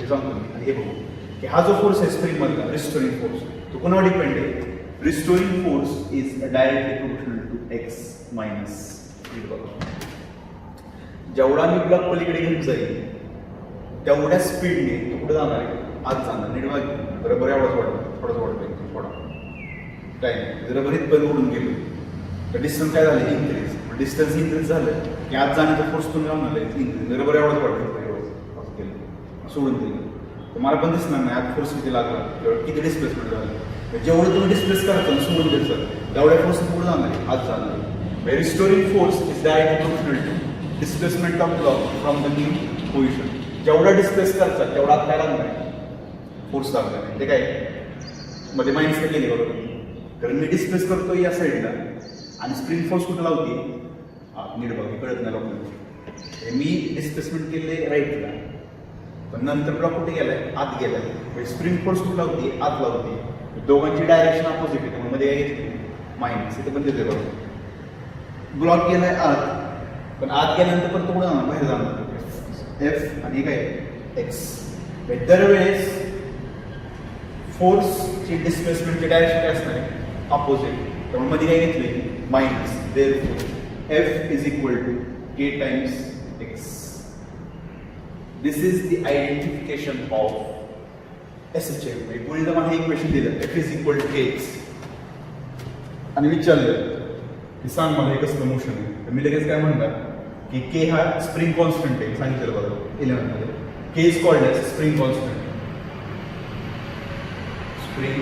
हे सांगतो मी आणि हे बघू की हा जो फोर्स आहे स्प्रिंग मधला रिस्टोरिंग फोर्स तो कोणावर डिपेंड आहे. Restoring force is directly proportional to x minus. जेवढा मी ब्लॉक पलीकडे घेऊन जाईल तेवढ्या स्पीडने तो कुठे जाणार आहे आत जाणार. नीट बरोबर एवढाच वाढतो थोडाच वाढतो थोडा काय नाही जरा बरीच बंद उडून गेलो तर डिस्टन्स काय झालं इन्क्रीज. डिस्टन्स इन्क्रीज झालं की आत जाण्याचा फोर्स तुम्ही जाणार इन्क्रीज बरोबर एवढाच वाढतो असं केलं सोडून दिलं तर मला पण दिसणार नाही आत फोर्स किती लागला किती डिस्प्लेसमेंट झालं. जेवढं तुम्ही डिस्प्लेस करायचं सोडून द्यायचं तेवढ्या फोर्स पुढे जाणार आत जाणार. Restoring force is directly proportional to displacement of block from the new position. जेवढा डिस्प्लेस करायचा तेवढा आत काय लागणार आहे फोर्स लागणार आहे. ते काय मध्ये माइनस केली बरोबर कारण मी डिस्प्लेस करतो या साईडला आणि स्प्रिंग फोर्स कुठं लावते नीट बघा कळत नाही लोकांना. मी डिस्प्लेसमेंट केले राईटला पण नंतर ब्लॉक कुठे गेलाय आत गेलाय स्प्रिंग फोर्स कुठं लावते आत लावते. दोघांची डायरेक्शन अपोजिट आहे मध्ये मायनस इथे पण देते बरोबर. ब्लॉक गेलाय आत पण आत गेल्यानंतर पण तो कुठं जाणार बाहेर जाणार एफ आणि काय एक्स. दरवेळेस फोर्सची डिस्प्लेसमेंटची डायरेक्शन काय असणार आहे अपोजिट त्यामुळे मध्ये काय घेतले minus. F is equal to k times x. This is the identification of SHM. पुढे जर मला इक्वेशन दिलं F is equal to kx आणि विचारलं की सांग मला हे कसलं मोशन आहे तर मी लगेच काय म्हणणार की k हा स्प्रिंग कॉन्स्टंट आहे सांगितलं बघा 11 मध्ये k is called as spring constant. Spring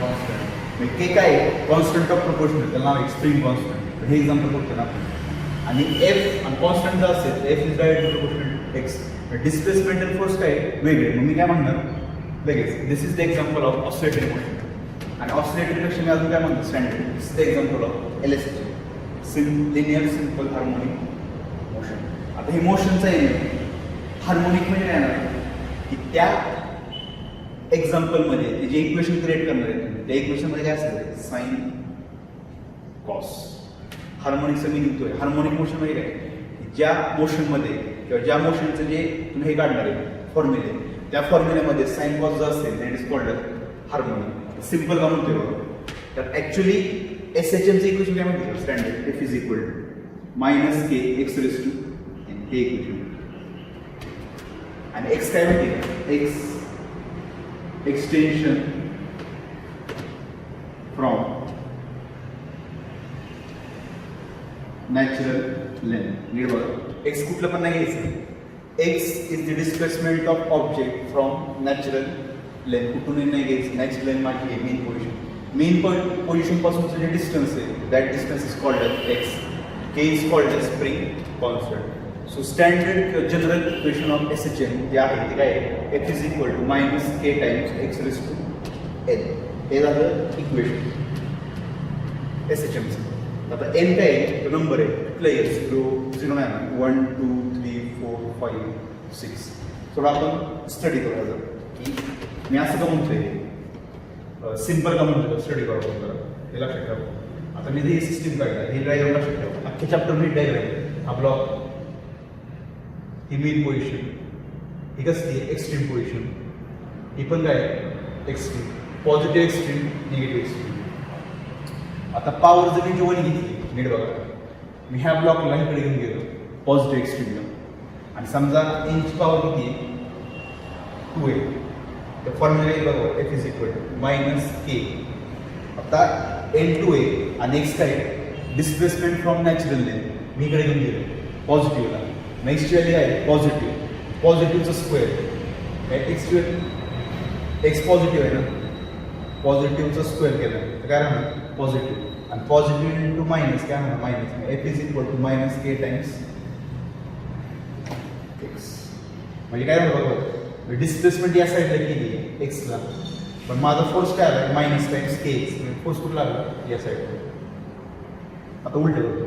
constant K काय कॉन्स्टंट ऑफ प्रोपोर्शनल त्याला नाव एक्सट्रीम कॉन्स्टंट हे एक्झाम्पल बघतो ना आपण. आणि एफ आणि कॉन्स्टंट जर असेल F is directly proportional to X. Displacement and force काय वेगळे मग मी काय म्हणणार लगेच this is the example of oscillatory motion. आणि ऑसिलेटरी पेक्षा मी अजून काय म्हणतो standard this is the example of LSHM linear simple harmonic motion. आता हे मोशनचं आहे हार्मोनिक म्हणजे काय येणार की त्या एक्झाम्पलमध्ये ते जे इक्वेशन क्रिएट करणार आहे त्या इक्वेशनमध्ये काय असणार आहे साइन कॉस. हार्मोनिकचं मी लिहितोय हार्मोनिक मोशन म्हणजे काय ज्या मोशनमध्ये किंवा ज्या मोशनचं जे तुम्ही हे काढणार आहे फॉर्म्युले, त्या फॉर्म्युल्यामध्ये साइन कॉस जर असेल that is called harmony. Simple का म्हणतोय बघा, तर ऍक्च्युली SHMचं इक्वेशन काय म्हणते standard F is equal to minus K X raise to हे इक्वेशन. आणि एक्स काय म्हणते, X extension from natural length. नीट बघा, एक्स कुठलं पण नाही घ्यायचं. X is the displacement of object from natural length. कुठूनही नाही घ्यायचं. नॅचरल लेंथ माझी आहे मेन पोझिशन. मेन पोझिशन पासूनचं जे डिस्टन्स आहे that distance is called as x. K is called as spring constant. So standard general equation of SHM जे आहे ते काय आहे, F is equal to minus K times x raise to n. हे झालं इक्वेशन SHMचं. आता N काय आहे, तो नंबर आहे. प्लेयर्स 0 नाही ना, 1 2 3 4 5 6. थोडं आपण स्टडी करूया की मी असं का म्हणतोय, सिम्पल का म्हणतोय स्टडी करा हे लक्षात ठेवा. आता मी हे सिस्टीम काढला, हे डायग्राम लक्षात ठेवा. अख्ख्या चॅप्टर मी डायग्राम हा ब्लॉक, ही मेन पोझिशन, ही कसली एक्स्ट्रीम पोझिशन, ही पण काय extreme, positive extreme, negative extreme. आता पॉवर जर मी जेवण घेतली, नीट बघा, मी ह्या ब्लॉकला इकडे घेऊन गेलो पॉझिटिव्ह एक्स्ट्रीमला, आणि समजा एनची पॉवर किती आहे 2 आहे, तर फॉर्म्युला बघा F is equal to minus k. आता N2 आहे आणि एक्स काय डिस्प्लेसमेंट फ्रॉम नॅचरल लेंथ, मी इकडे घेऊन गेलो पॉझिटिव्हला. नेक्स्ट व्हॅल्यू आहे पॉझिटिव्ह, पॉझिटिव्हचं स्क्वेअर, एक्स पॉझिटिव्ह आहे ना, पॉझिटिव्हचं स्क्वेअर केलं तर काय राहणार पॉझिटिव्ह, आणि पॉझिटिव्ह इंटू मायनस काय होणार minus. F is equal to minus K times x. म्हणजे काय झालं बघा, डिस्प्लेसमेंट या साईडला केली आहे एक्सला, पण माझा फोर्स काय आला मायनस टाइम्स के एक्स. फोर्स कुठला लागला या साईडला. आता उलट करतो,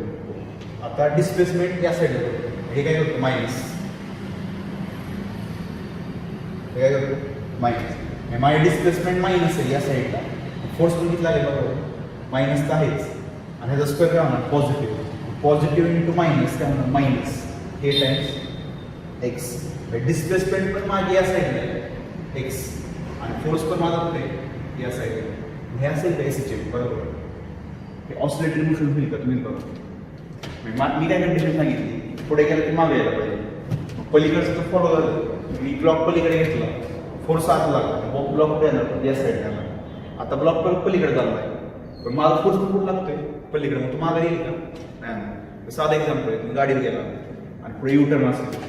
आता डिस्प्लेसमेंट या साईडला करतो, हे काय करतो मायनस, हे काय करतो मायनस. माझी डिस्प्लेसमेंट मायनस आहे या साईडला, फोर्स पण किती लागेल बघा मायनस तर आहेच, आणि ह्याचा स्क्वेअर काय होणार पॉझिटिव्ह. पॉझिटिव्ह इंटू मायनस काय होणार minus K times x. Displacement पण माझी या साईडला आहे एक्स, आणि फोर्स पण माझा कुठे या साईडला. हे असेल का SHM बरोबर. हे ऑसिलेटरी मोशन होईल का तुम्ही बघा. मी काय कंडिशन सांगितली, पुढे गेलं की मागे यायला पाहिजे. पलीकडचं तर फॉलो झालं, मी ब्लॉक पलीकडे घेतला, फोर्स आत लागला, ब्लॉक कुठे येणार या साईडला. आता ब्लॉक परत पलीकडे चालला आहे, पण माझा फोर्स पण कुठे लागतोय पलीकडे, मग तो मागे येईल का नाही. साधा एक्झाम्पल आहे, तुम्ही गाडीवर गेला आणि पुढे युटर्न असेल,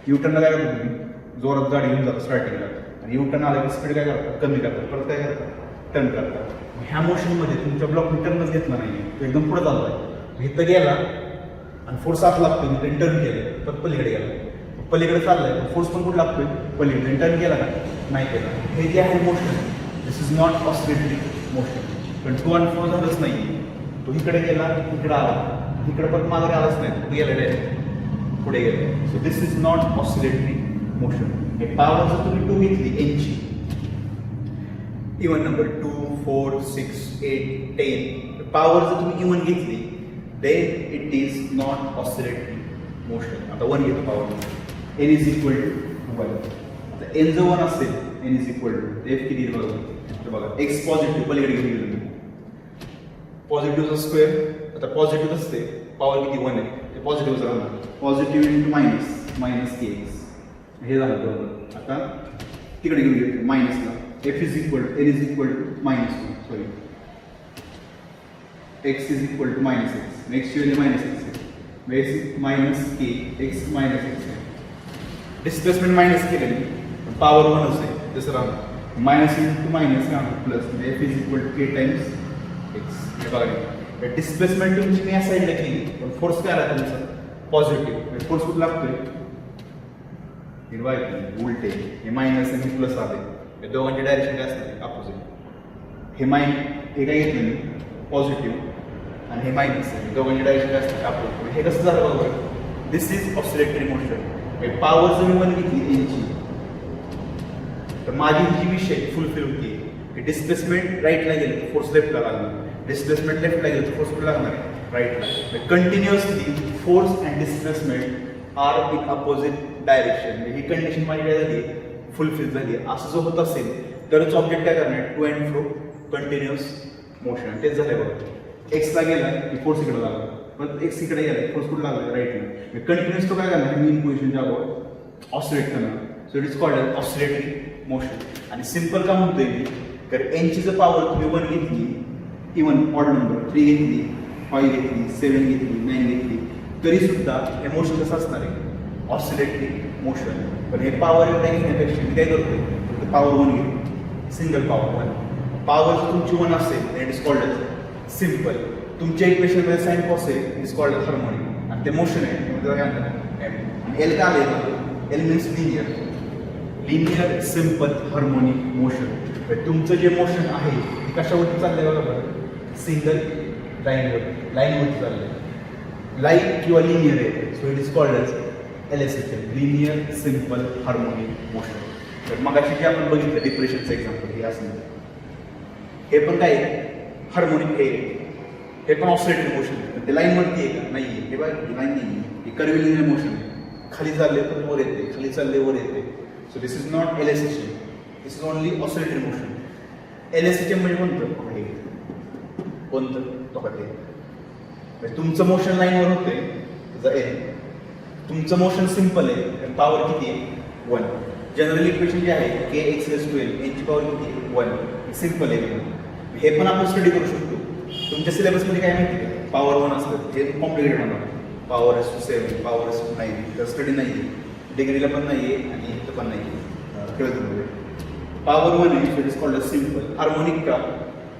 युटर्नला काय करतो तुम्ही जोरात गाडी घेऊन जातो स्टार्टिंगला, आणि युटर्न आला की स्पीड काय करतात कमी करतात, परत काय करतात टर्न करतात. ह्या मोशनमध्ये तुमच्या ब्लॉकने टर्नच घेतला नाही, तो एकदम पुढे चालला आहे. इथं गेला आणि फोर्स आत लागतो, मी टर्न केलं परत पलीकडे गेला, पलीकडे चाललाय, फोर्स पण कुठे लागतोय पलीकडे, टर्न केला का नाही केला. हे जे आहे motion, this is not oscillatory motion. पण टू अँड फ्रो झालंच नाही, तो इकडे गेला इकडे आला, इकडे पण मागे आलाच नाही, तो गेला डायरेक्ट पुढे गेला. So this is not oscillatory motion. हे पॉवर जर तुम्ही 2 घेतली एनची, इवन नंबर 2 4 6 8 10, पॉवर जर तुम्ही इवन घेतली then it is not oscillatory motion. आता 1 घेतो power, n is equal to 1. आता n जर 1 असेल, n is equal to F किती बरोबर बघा, एक्स पॉझिटिव्ह पलीकडे घेऊन गेलो, पॉझिटिव्हचा स्क्वेअर. आता पॉझिटिव्ह असते, पॉवर किती 1 आहे, ते पॉझिटिव्ह राहणार, पॉझिटिव्ह इंटू मायनस मायनस के एक्स. हे झालं बरोबर. आता तिकडे घेऊन गेलो मायनसला, F is equal to n is equal to minus 1, sorry x is equal to minus X. Next value minus X आहे, मायनस के एक्स मायनस एक्स आहे. डिस्प्लेसमेंट मायनस केलेली, पॉवर 1च आहे, तसं राहणार मायनस इंटू मायनस काय प्लस, म्हणजे F is equal to K times X. हे बघा डिस्प्लेसमेंट तुमची मी या साईडला केली, पण फोर्स काय आला तुमचा पॉझिटिव्ह. फोर्स कुठं लागतोय उलटे, हे मायनस आणि प्लस आले, हे दोघांची डायरेक्शन काय असणार अपोजिट. हे हे काय घेतलं मी पॉझिटिव्ह आणि हे मायनस आहे, दोघांची डायरेक्शन काय असणार अपोजिट. हे कसं झालं बरोबर, this is oscillatory motion. Power जर मी 1 घेतली एनची, तर माझी जी विषय फुलफिल होती की डिस्प्लेसमेंट राईटला गेलं फोर्स लेफ्टला लागणार, डिस्प्लेसमेंट लेफ्टला गेलं तर फोर्स कुठे लागणार राईटला. Continuously force and displacement are in opposite direction. ही कंडिशन माझी काय झाली, फुलफिल झाली. असं जर होत असेल तरच ऑब्जेक्ट काय करणार, to and fro continuous motion. तेच झालंय बघा. एक्सला गेला की फोर्स इकडे लागला, पण एक्स इकडे गेला फोर्स कुठे लागला, राईटला. कंटिन्युअस तो काय करणार, मीन पोझिशनच्या अबाउट ऑसिलेट करणार. So it is called as oscillatory motion. आणि सिम्पल का म्हणतोय मी, तर एनची जर पॉवर तुम्ही 1 घेतली, इव्हन ऑड नंबर 3 घेतली, 5 घेतली, 7 घेतली, 9 घेतली, तरी सुद्धा हे मोशन कसं असणार आहे, ऑसिलेटरी मोशन. पण हे पॉवर एवढ्या घेण्यापेक्षा मी काय करतोय, फक्त पॉवर 1 घेतो, सिंगल पॉवर 1. पॉवर जर तुमची 1 असेल तर it is called as simple. तुमच्या इक्वेशनमध्ये साइन कॉस आहे, it is called as harmonic. आणि ते मोशन आहे त्यामध्ये काय म्हणतात, आणि एल काय आले, L means linear. Linear simple harmonic motion. तुमचं जे मोशन आहे ते कशावरती चाललंय बघा बरं, सिंगल लाईनवरती चाललंय. लाईन किंवा लिनियर आहे, so it is called as LSHM, linear simple harmonic motion. तर मग अशी जे आपण बघितलं डिप्रेशनचं एक्झाम्पल हे असं, हे पण काय हार्मोनिक आहे, हे पण ऑसिलेटरी मोशन आहे. ते लाईनवरती आहे का, नाही आहे. हे बघा लाईन नाही आहे, हे कर्व्हिलिनियर मोशन आहे. खाली चालले तर वर येते, खाली चालले वर येते. So this is not LSHM, this is only oscillatory motion. LSHM म्हणजे कोणतं, हे कोणतं तो ते तुमचं मोशन लाईनवर होतंय, त्याचा L. तुमचं मोशन सिम्पल आहे, पॉवर किती आहे, 1. जनरल इक्वेशन जे आहे kx/12, यांची पॉवर किती आहे, 1. सिम्पल आहे. हे पण आपण स्टडी करू शकतो. तुमच्या सिलेबसमध्ये काय माहिती आहे, पॉवर 1 असतं, हे कॉम्प्लिकेटेड होणार. पॉवर 7, पॉवर 9, तर स्टडी नाही आहे, डिग्रीला पण नाही आहे आणि इथं पण नाही आहे, 12th पॉवर 1 आहे. So it is called simple harmonic. का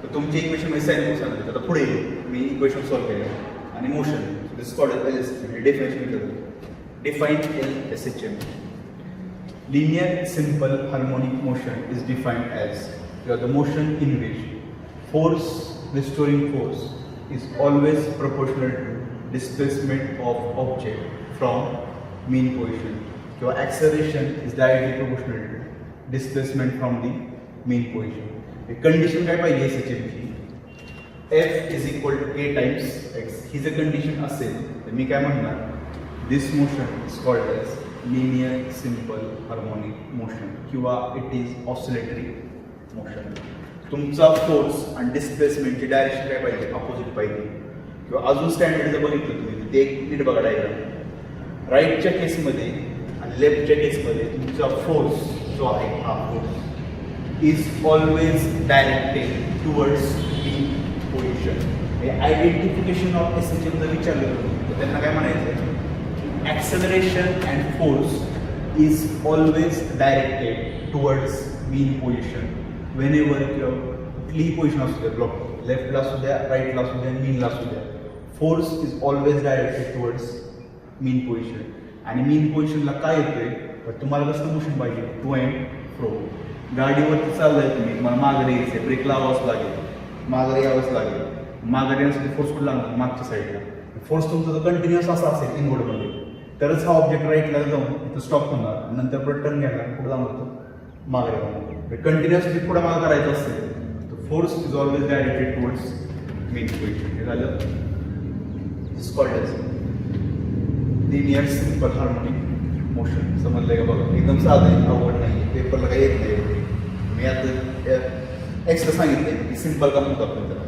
तर तुमच्या इक्वेशनमध्ये साइन कॉस आलं, आता पुढे मी इक्वेशन सॉल्व्ह केलं आणि motion, this called LSHM. Definition define LSHM. Linear simple harmonic motion is defined as the motion in which force, restoring force, is always proportional to displacement of object from mean position. So acceleration is directly proportional to displacement from the mean position. The condition काय पाहिजे SHM ची, F is equal to A times X. ही जर condition असेल तर मी काय म्हणणार, this motion is called as linear simple harmonic motion किंवा it is oscillatory motion. तुमचा फोर्स आणि डिस्प्लेसमेंटची डायरेक्शन काय पाहिजे, अपोजिट पाहिजे. किंवा अजून स्टँडर्ड जर बघितलं तुम्ही ते एक नीट बघा डायग्राम. राईटच्या केसमध्ये आणि लेफ्टच्या केसमध्ये तुमचा फोर्स जो आहे हा force is always directed towards mean position. हे आयडेंटिफिकेशन ऑफ SHM जर विचारलं तर त्यांना काय म्हणायचं, acceleration and force is always directed towards mean position whenever कुठलीही पोझिशन असू द्या, ब्लॉक लेफ्टला असू द्या, राईटला असू द्या, मीनला असू द्या, force is always directed towards mean position. आणि मीन पोझिशनला काय येतोय, तर तुम्हाला कसं मोशन पाहिजे, टू अँड फ्रो. गाडीवरती चाललाय तुम्ही, तुम्हाला माघारी यायचं, ब्रेक लावावंच लागेल, माघारी यावंच लागेल. माघारी यासाठी फोर्स कुठला लागणार, मागच्या साईडला. फोर्स तुमचा जर कंटिन्युअस असा असेल इनवर्डमध्ये तरच हा ऑब्जेक्ट राईटला जाऊन इथं स्टॉप होणार, नंतर परत टर्न घ्यायला पुढे जाऊन होतो मागे राहणार. कंटिन्युअसली पुढे मागे करायचं असेल तर force is always directed towards mean position. हे झालं is called as linear simple harmonic motion. समजलंय का बघा, एकदम साधं आहे, अवघड नाही, पेपरला काही येत नाही. मी आता एक्सला सांगितलंय की सिम्पल का म्हणतो आपण त्याला.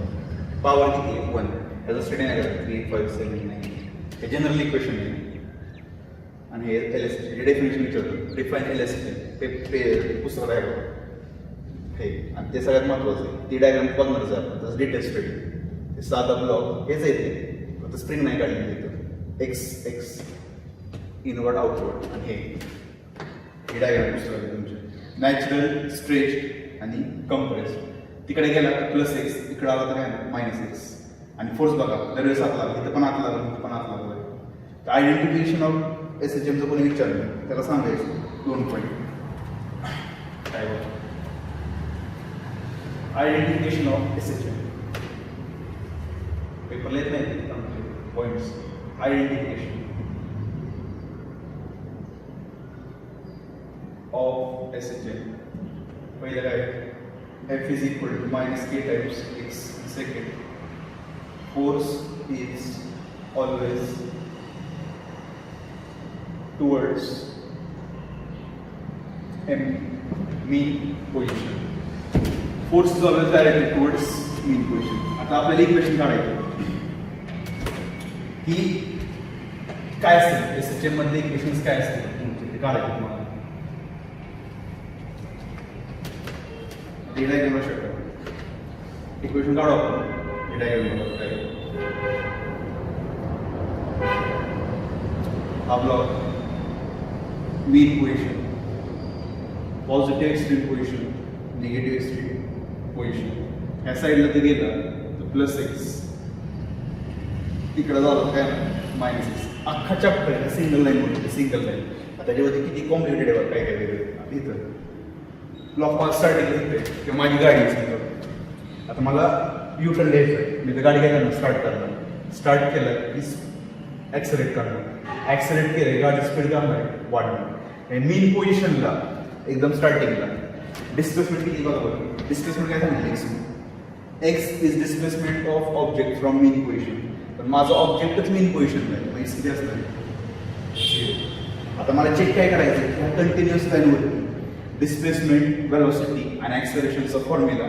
पॉवर किती आहे, 1. त्याचा स्टडी नाही करत, 3, 5, 7, 9. हे जनरल इक्वेशन आहे. आणि हे LSHM हे डेफिनेशन विचारतो, डिफाईन LSHM ते पुस्तकात आहे हे. आणि ते सगळ्यात महत्त्वाचं आहे, ती डायग्राम बघणारच आहे आपण, तसं डिटेल स्टडी. ते साधा ब्लॉक हेच येते, फक्त स्प्रिंग नाही काढली तिथं, एक्स इनवर्ड आउटवर्ड. आणि हे डायग्राम पुस्तक आहे तुमचे. नॅचरल, स्ट्रेच आणि कम्प्रेस. तिकडे गेला तर +x, इकडे आला तर काय -x. आणि फोर्स बघा, दरवेळेस हात लागला, इथं पण हात लागला, इथं पण हात लागला. तर आयडेंटिफिकेशन ऑफ SHM कोणी विचारलं त्याला सांगायचं 2 पॉईंट. काय आयडेंटिफिकेशन ऑफ SHM पेपरला येत नाही पॉईंट्स. आयडेंटिफिकेशन ऑफ SHM पहिलं काय, F is equal to -k times x. Second, force is always towards mean position. Force is always directed towards mean position. आता आपल्याला इक्वेशन काढायचं ही काय असेल एसएचएम मधले इक्वेशन्स काय असतील ते काढायचे तुम्हाला. डायग्राम शकतो इक्वेशन काढू आपण डायग्राम हा block mean position, positive extreme position, negative extreme position. ह्या साईडला ते गेलं तर प्लस एक्स, तिकडे झालं काय मायनस एक्स. अख्खा चॅप्टर सिंगल लाईन म्हणतो सिंगल लाईन. आता त्याच्यावरती किती कॉम्प्लिकेटेड आहे काय काय वेगळं. इथं ब्लॉक मला स्टार्टिंग घेतोय किंवा माझी गाडी समजा आता मला यू टर्न घ्यायचं आहे. मी तर गाडी काय करणार स्टार्ट करणार. स्टार्ट केलं की ॲक्सलेट करणार. ॲक्सलेट केलं गाडी स्पीड करणार वाढणार. मीन पोझिशनला एकदम स्टार्टिंगला डिस्प्लेसमेंट किती बरोबर. डिस्प्लेसमेंट काय सांगितलं x is displacement of object from mean position. पण माझं ऑब्जेक्टच मीन पोझिशनला आहे मग किती असणार. आता मला चेक काय करायचं ह्या कंटिन्युअस लाईनवरती डिस्प्लेसमेंट वेलोसिटी आणि ॲक्सेलरेशनचा फॉर्म्युला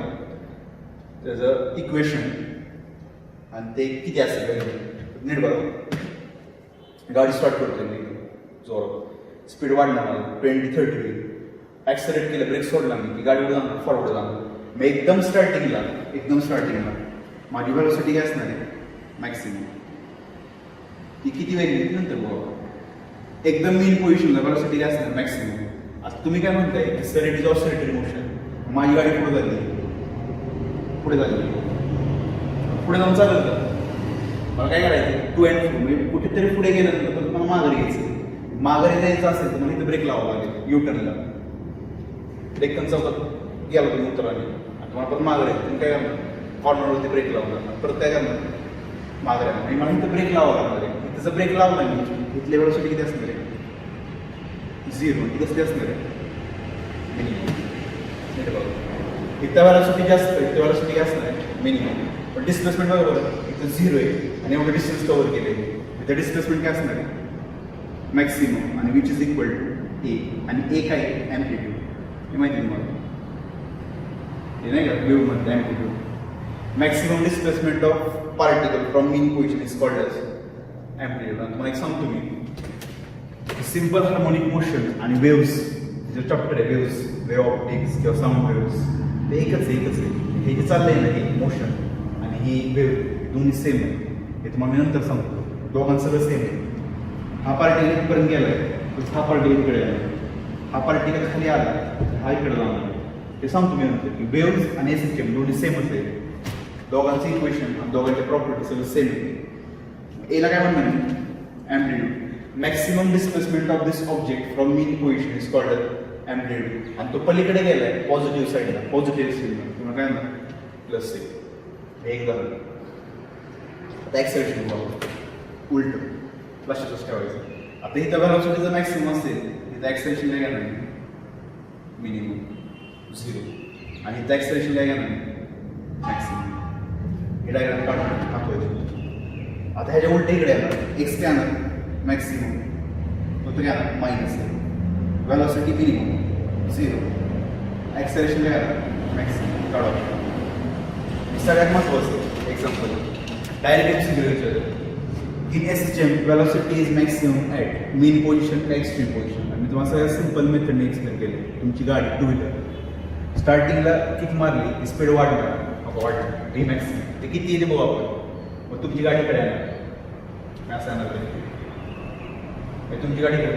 त्याचं इक्वेशन आणि ते किती असेल नीट बरोबर. गाडी स्टार्ट करतोय मी जोरात स्पीड वाढणार मला 20-30 होईल. ॲक्सलेट केलं ब्रेक सोडला मी की गाडी जाणार फॉरवर्ड जाणार. मग एकदम स्टार्टिंगला माझी वेलोसिटी काय असणार आहे मॅक्सिमम. ती किती वेगळी नंतर बघा. एकदम मेन पोझिशनला वेलोसिटी काय असणार मॅक्सिमम. आता तुम्ही काय म्हणताय की sir it is oscillatory motion. माझी गाडी पुढे झाली पुढे जाऊन चालत का मला काय करायचं टू अँड फ्रो म्हणजे कुठेतरी पुढे गेल्यानंतर पण मला माघारी घ्यायचं. माघारी जायचं असेल तर मला इथं ब्रेक लावावं लागेल युटर्नला. डेक्कन चौकात गेला तुम्ही उतराने आता मला पण माघारी तुम्ही काय करणार कॉर्नरवरती ब्रेक लावणार परत काय करणार माघारी आणि मला इथं ब्रेक लावावं लागणार आहे. त्याचा ब्रेक लावला मी इथल्या वेळेसाठी किती असणार आहे 0. ती कसली असणार आहे मिनिमम. इथं वेळेसाठी जास्त इथं वेळेसाठी काय असणार आहे मिनिमम. पण डिस्प्लेसमेंट बरोबर इथं 0 आहे आणि एवढं डिस्टन्स कव्हर केले इथं डिस्प्लेसमेंट काय असणार आहे मॅक्सिमम आणि विच इज इक्वल टू ए. आणि ए काय ॲम्प्लिट्यूड हे माहिती तुम्हाला हे नाही का वेव्ह म्हणते amplitude. Maximum displacement of particle from mean position is called as amplitude. आणि तुम्हाला एक सांगतो मी सिम्पल हार्मोनिक मोशन आणि वेव्स जे चॅप्टर आहे वेव्ह ऑप्टिक्स किंवा साऊंड वेव्स ते एकच आहे. हे जे चाललंय ना हे मोशन आणि ही वेव्ह दोन्ही सेम आहे. हे तुम्हाला मी नंतर सांगतो. दोघांचं सगळं सेम आहे. हा पार्टिकल इथपर्यंत गेलाय हा पार्टिकल इकडे आला. हा पार्टिकल खाली आला हा इकडे जाणार. ते सांगतो मी नंतर की वेव्स आणि एसएचएम दोन्ही सेमच आहे. दोघांचं इक्वेशन आणि दोघांच्या प्रॉपर्टी सगळं सेम आहे. एला काय म्हणणार मी amplitude. Maximum displacement of this object from mean position is called amplitude. आणि तो पलीकडे गेलाय पॉझिटिव्ह साईडला पॉझिटिव्ह साईडला तुम्हाला काय म्हणणार प्लस आहे. एक झालं. आता ॲक्सेलरेशन उलट लक्षातच ठेवायचं. आता इथं वेलोसिटीचं मॅक्सिमम असेल इथं ॲक्सेलरेशन काय घेणार मिनिमम 0 आणि इथं ॲक्सेलरेशन काय घेणार मॅक्सिमम. हे डायग्राम काढून दाखवायचं. आता ह्याच्या उलट इकडे येणार एक्स काय येणार मॅक्सिमम तो काय येणार मायनस आहे. वेलोसिटी मिनिमम 0 ॲक्सेलरेशन काय येणार मॅक्सिमम काढा. सगळ्यात महत्त्वाचं example direct accelerator. In SHM, velocity is maximum at mean position का extreme position. आणि मी तुम्हाला सगळ्या सिंपल मेथडने एक्सप्लेन केले. तुमची गाडी टू व्हीलर स्टार्टिंगला किक मारली स्पीड वाढणार डी मॅक्सिमम ते किती येते बघू आपण. मग तुमची गाडी कडे येणार असं येणार तुमची गाडी कडे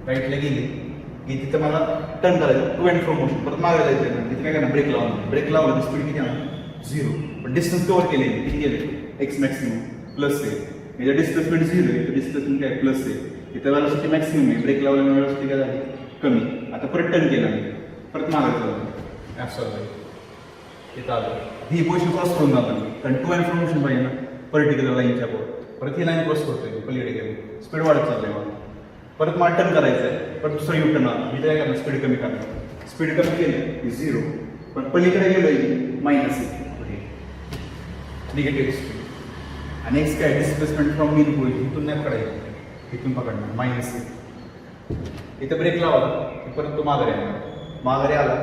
राईटला गेली की तिथं मला टर्न करायचं टू अँड फ्रो मोशन परत मागे जायचं तिथे काय करणार ब्रेक लावला स्पीड किती येणार 0. पण डिस्टन्स कव्हर केले किती गेले एक्स मॅक्सिमम प्लस आहे. याच्या डिस्प्लेसमेंट 0 आहे तर डिस्प्लेसमेंट काय प्लस आहे. इथं वेलोसिटी मॅक्सिमम आहे ब्रेक लावल्यामुळे वेलोसिटी काय झाली कमी. आता परत टर्न केला मी परत मागे चालू ॲप्सॉल इथं आलं ही पोझिशन क्रॉस करून जातो कारण टू अँड फ्रो मोशन पाहिजे ना पर्टिक्युलर लाईनच्या परत ही लाईन क्रॉस करतोय पलीकडे गेलो स्पीड वाढत चाललंय मला परत मला टर्न करायचं आहे परत दुसरं यू टर्न आला मी काय करणार स्पीड कमी करणार. स्पीड कमी केली की 0 पण पलीकडे गेलो मायनस आहे निगेटिव्ह स्पीड आणि एक्स काय डिस्प्लेसमेंट फ्रॉम मीन पोझिशन इथून नाही पकडायचं, इथून पकडणार मायनस इथं ब्रेक लावला की परत तो माघारी आला, माघारी आला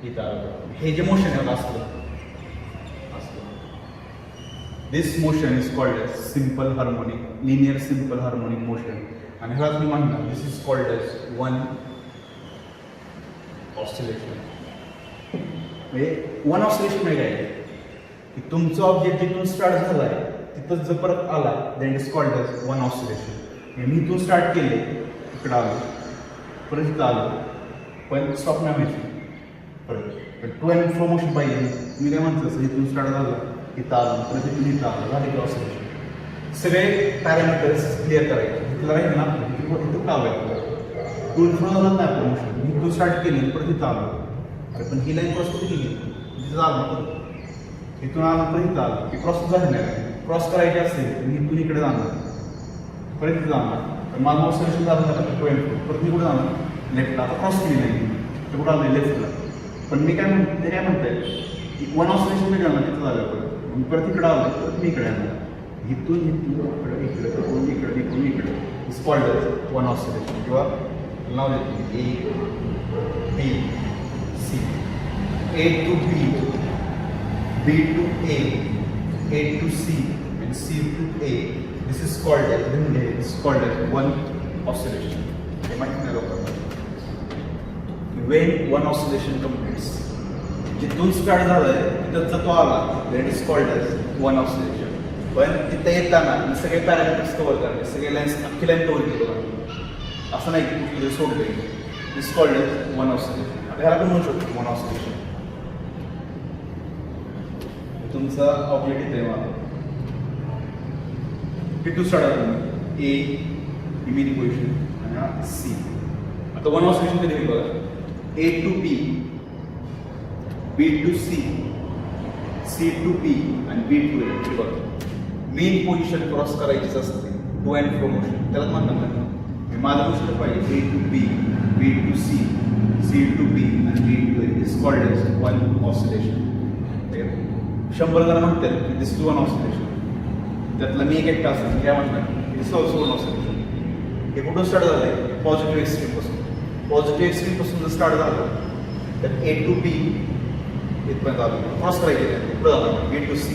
इथं आला. हे जे मोशन आहे असलं this motion is called as simple harmonic, linear simple harmonic motion. आणि ह्याला तुम्ही म्हणणार this is called as one oscillation. म्हणजे वन ऑसिलेशन म्हणजे काय की तुमचं ऑब्जेक्ट जिथून स्टार्ट झाला आहे तिथं जर परत आला that is called as one oscillation. मी इथून स्टार्ट केले इकडं आलो परत इथं आलो पण स्टॉप नाही व्हायची परत टू अँड फ्रो मोशन पाहिजे. मी काय म्हणतो असं इथून स्टार्ट झालं इथं आलं परत इथून इथं आलं झाले की ऑसिलेशन. सगळे पॅरामीटर्स क्लिअर करायचे. इथलं राहील ना इथं लावायचं टू अँड फ्रो झालं नाही आपलं मोशन. मी इथून स्टार्ट केली परत इथं आलो अरे पण ही लाईन क्रॉस कुठे केली तिथं आलं परत इथून आलं परत इथं आलं की क्रॉस झाली नाही. क्रॉस करायची असेल तर मी इथून इकडे जाणार परत इथं जाणार तर माझं ऑसिलेशन झालं ना टू अँड फ्रो परत मी कुठे जाणार लेफ्टला. आता क्रॉस केली नाही तर कुठं आलं लेफ्टला. पण मी काय म्हणते ते काय म्हणताय की वन ऑसिलेशन नाही जाणार तिथं झालं परत मग परत इकडं आलं परत मी इकडे येणार इथून इकडे इकडे इकडून इकडे इकडून इकडे is called as one oscillation. किंवा नाव देते A B C, A to B, B to A to C and C to A. This is called as one oscillation. हे माहिती नाही लोकांना. When one oscillation completes, जिथून स्टार्ट झालाय तिथं जर तो आला that is called as one oscillation. पण तिथं येताना मी सगळे पॅरामीटर्स कव्हर करणे, सगळे लाईन्स अख्खी लाईन कव्हर केली बघा. असं नाही की कुठले सोडले. दिस कॉल्ड एज वन ऑसिलेशन. आता ह्याला पण म्हणू शकतो वन ऑसिलेशन. तुमचा ऑब्जेक्ट इथे आहे मला तिथून स्टार्ट होतो ए मीन पोझिशन आणि हा सी. आता वन ऑसिलेशन कधी होईल बघा A to B, B to C, C to B आणि बी टू ए. बघा मेन पोझिशन क्रॉस करायचीच असते टू अँड फ्रो मोशन. त्यालाच म्हणतात ना माझं गोष्ट पाहिजे A to B, B to C, C to B आणि B to A is called as one oscillation. 100 जण म्हणतात की दिस इज वन ऑसिलेशन. त्यातला मी एक असं काय म्हणणार दिस ऑल्सो वन ऑसिलेशन. हे कुठून स्टार्ट झालं आहे पॉझिटिव्ह एक्स्ट्रीमपासून. पॉझिटिव्ह एक्स्ट्रीमपासून जर स्टार्ट झालं तर ए टू बी इथपर्यंत आलं क्रॉस करायचे पुढे जाणार बी टू सी.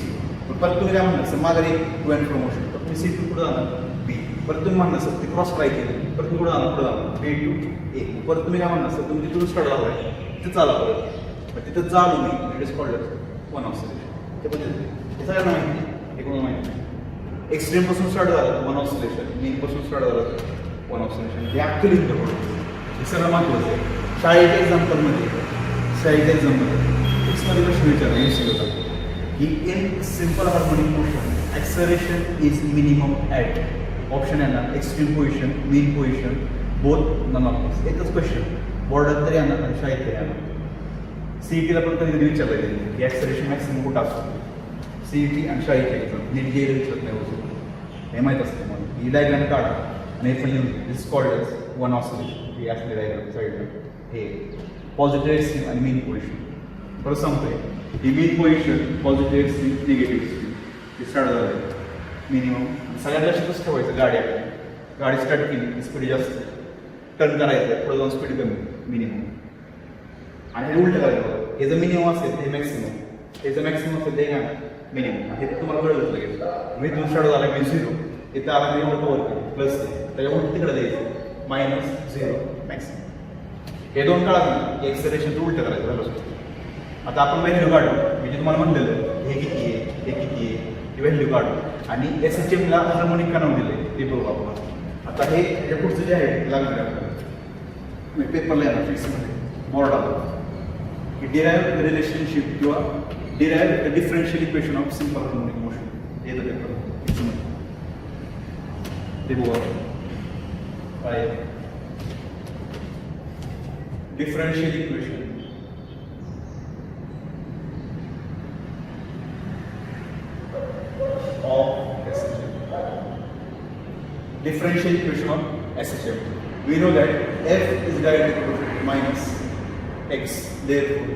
परत तुम्ही काय म्हणणार सर माघारी टू अँड फ्रो मोशन तर तुम्ही सी टू पुढे जाणार बी. परत तुम्ही म्हणणार सर ते क्रॉस करायचे परत तुम्ही पुढे जाणार बी टू ए. परत तुम्ही काय म्हणणार सर तुम्ही तिथून स्टार्ट झाला आहे तिथं चाला परत तिथं जा तुम्ही it is called one oscillation. ते पण हे सगळ्यांना माहिती एकूण माहिती. एक्स्ट्रीम पासून स्टार्ट झालं वन ऑसिलेशन, मीन पासून स्टार्ट झालं वन ऑसिलेशन. हे ॲक्च्युअली हे सगळं महत्त्वाचं आहे. शाळेच्या एक्झाम्पलमध्ये एक्समध्ये प्रश्न विचारला हे सगळं की in simple harmonic motion acceleration is minimum at option आहे ना extreme position, mean position, both none of this. एकच क्वेश्चन बोर्डात तरी आणा आणि शाळेत तरी आणा. सीईटीला पण कधी कधी विचारलं गेलं की ॲक्सलरेशन मॅक्सिमम कुठं असतो. सीईटी आणि शाळेच्या एक्झाम नीट जे विचारत नाही होतो हे माहीत असतं मला. ही डायग्राम काढा आणि हे पण दिस कॉल्ड एज वन ऑसिलेशन. ही असली डायग्राम साईडला हे पॉझिटिव्ह एक्स्ट्रीम आणि मीन पोझिशन. परत सांगतोय ही mean position positive extreme negative extreme हे स्टार्ट झालं आहे मिनिमम. सगळ्यात लक्षातच ठेवायचं गाडी स्टार्ट केली स्पीड जास्त टर्न करायचं पुढे जाऊन स्पीड कमी मिनिमम. आणि हे उलटं करायचं हे जर मिनिमम असेल ते मॅक्सिमम, हे जर मॅक्सिमम असेल ते काय मिनिमम. हे तुम्हाला कळलं लगेच. मी तुम्ही स्टार्ट झाला मी 0 इथं आला मी एवढं कवर केलं प्लस त्याच्यामुळे तिकडे द्यायचं -0 मॅक्सिमम. हे दोन काळात ना एक्सलेरेशन उलटं करायचं झालं. आता आपण व्हॅल्यू काढू मी जे तुम्हाला म्हणलेलं हे किती आहे हे किती आहे हे व्हॅल्यू काढू आणि SHMला हार्मोनिक का नाव दिले ते बघू आपण. आता हे याच्या पुढचं जे आहे ते लागणार आपल्याला मी पेपरला येणार फिक्समध्ये बोर्डाला की डिराइव्ह रिलेशनशिप किंवा derive differential equation of simple harmonic motion येतं पेपर फिक्समध्ये. ते बघू काय differential equation of SHM. Differential equation of SHM. We know that f is directly equal to minus x. Therefore,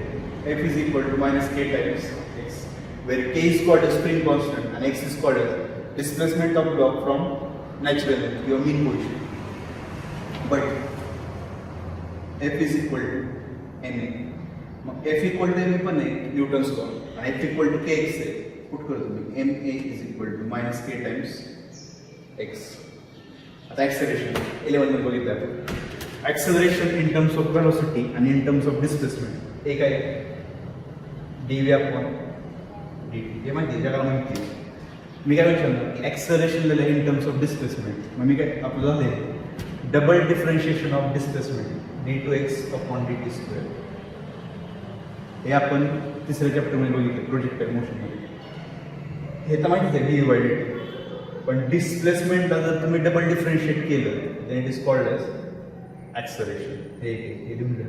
f is equal to minus k times x, where k is called a spring constant and x is called as displacement of block from natural किंवा mean position. But F is equal to N A. मग F equal to M A पण आहे Newton's law आणि F equal to K X आहे. Put करतो मी M A is equal to minus K times X. आता acceleration 11 मध्ये बघितलं आपण. Acceleration in terms of velocity आणि इन टर्म्स ऑफ डिस्प्लेसमेंट एक आहे D V upon D T. हे माहिती आहे जगाला माहिती आहे. मी काय विचारणार की ॲक्सेलरेशन दिलं इन टर्म्स ऑफ डिस्प्लेसमेंट. मग मी काय आपलं झालं double differentiation of displacement d two x upon D T square. हे आपण तिसऱ्या चॅप्टरमध्ये बघितलं प्रोजेक्टाईल मोशनमध्ये. हे तर माहितीच आहे डी बाय डी टी. पण डिस्प्लेसमेंटला जर तुम्ही डबल डिफरन्शिएट केलं तर it is called as acceleration. हे लिहून घ्या.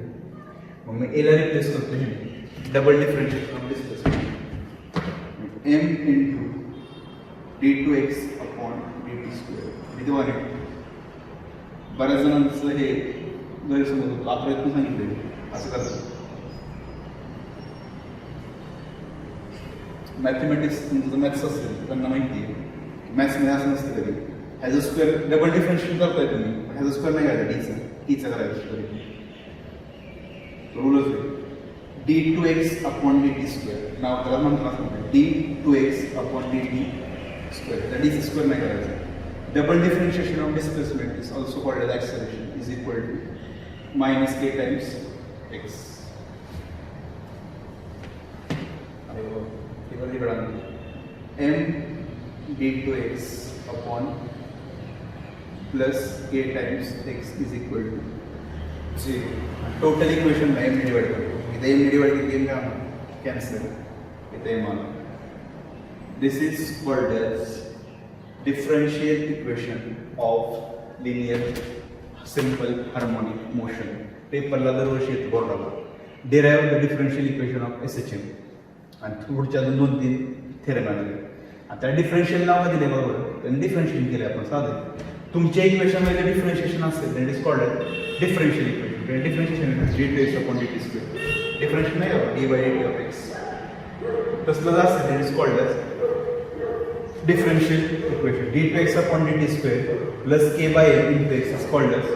मग मी एला रिप्लेस करतो हे double differentiation of displacement m into d two x upon D T square. हे तेव्हा बऱ्याच जणांचं हे गैरसमज होतो. आता इथून सांगितलं असं करतात. मॅथमॅटिक्स तुमचं मॅथ्स असेल त्यांना माहिती आहे मॅथ्समध्ये असं नसतं कधी. ह्याचं स्क्वेअर डबल डिफरन्शिएट करताय तुम्ही ह्याचं स्क्वेअर नाही करायचं टीचं करायचं तरी रूलच आहे. D two x upon D T square नाव त्याला म्हणतात असं D two x upon D T square. त्या डीचं स्क्वेअर नाही करायचं. Double differentiation of displacement is also called as acceleration is equal to minus K times X. M D two x upon plus K times X is equal to 0. Total equation M ने divide करतो. इथे M ने divide केली का cancel. इथे M आला. This is called as differential equation of linear simple harmonic motion. पेपरला दरवर्षी येतो बोर्डाला. Derive the differential equation of S H M. आणि पुढच्या अजून 2-3 थेरम आले. आता डिफरन्शियल नाव दिले बरोबर त्यांनी डिफरन्शिएशन केले आपण साधे. तुमच्या इक्वेशनमध्ये डिफरन्शिएशन असेल that is called differential equation. Differentiation d two x upon D T square. Differentiation नाही होत d by d t of x. तसलं जर असेल that is called as differential equation. D two x upon D T square plus k by M into x is called as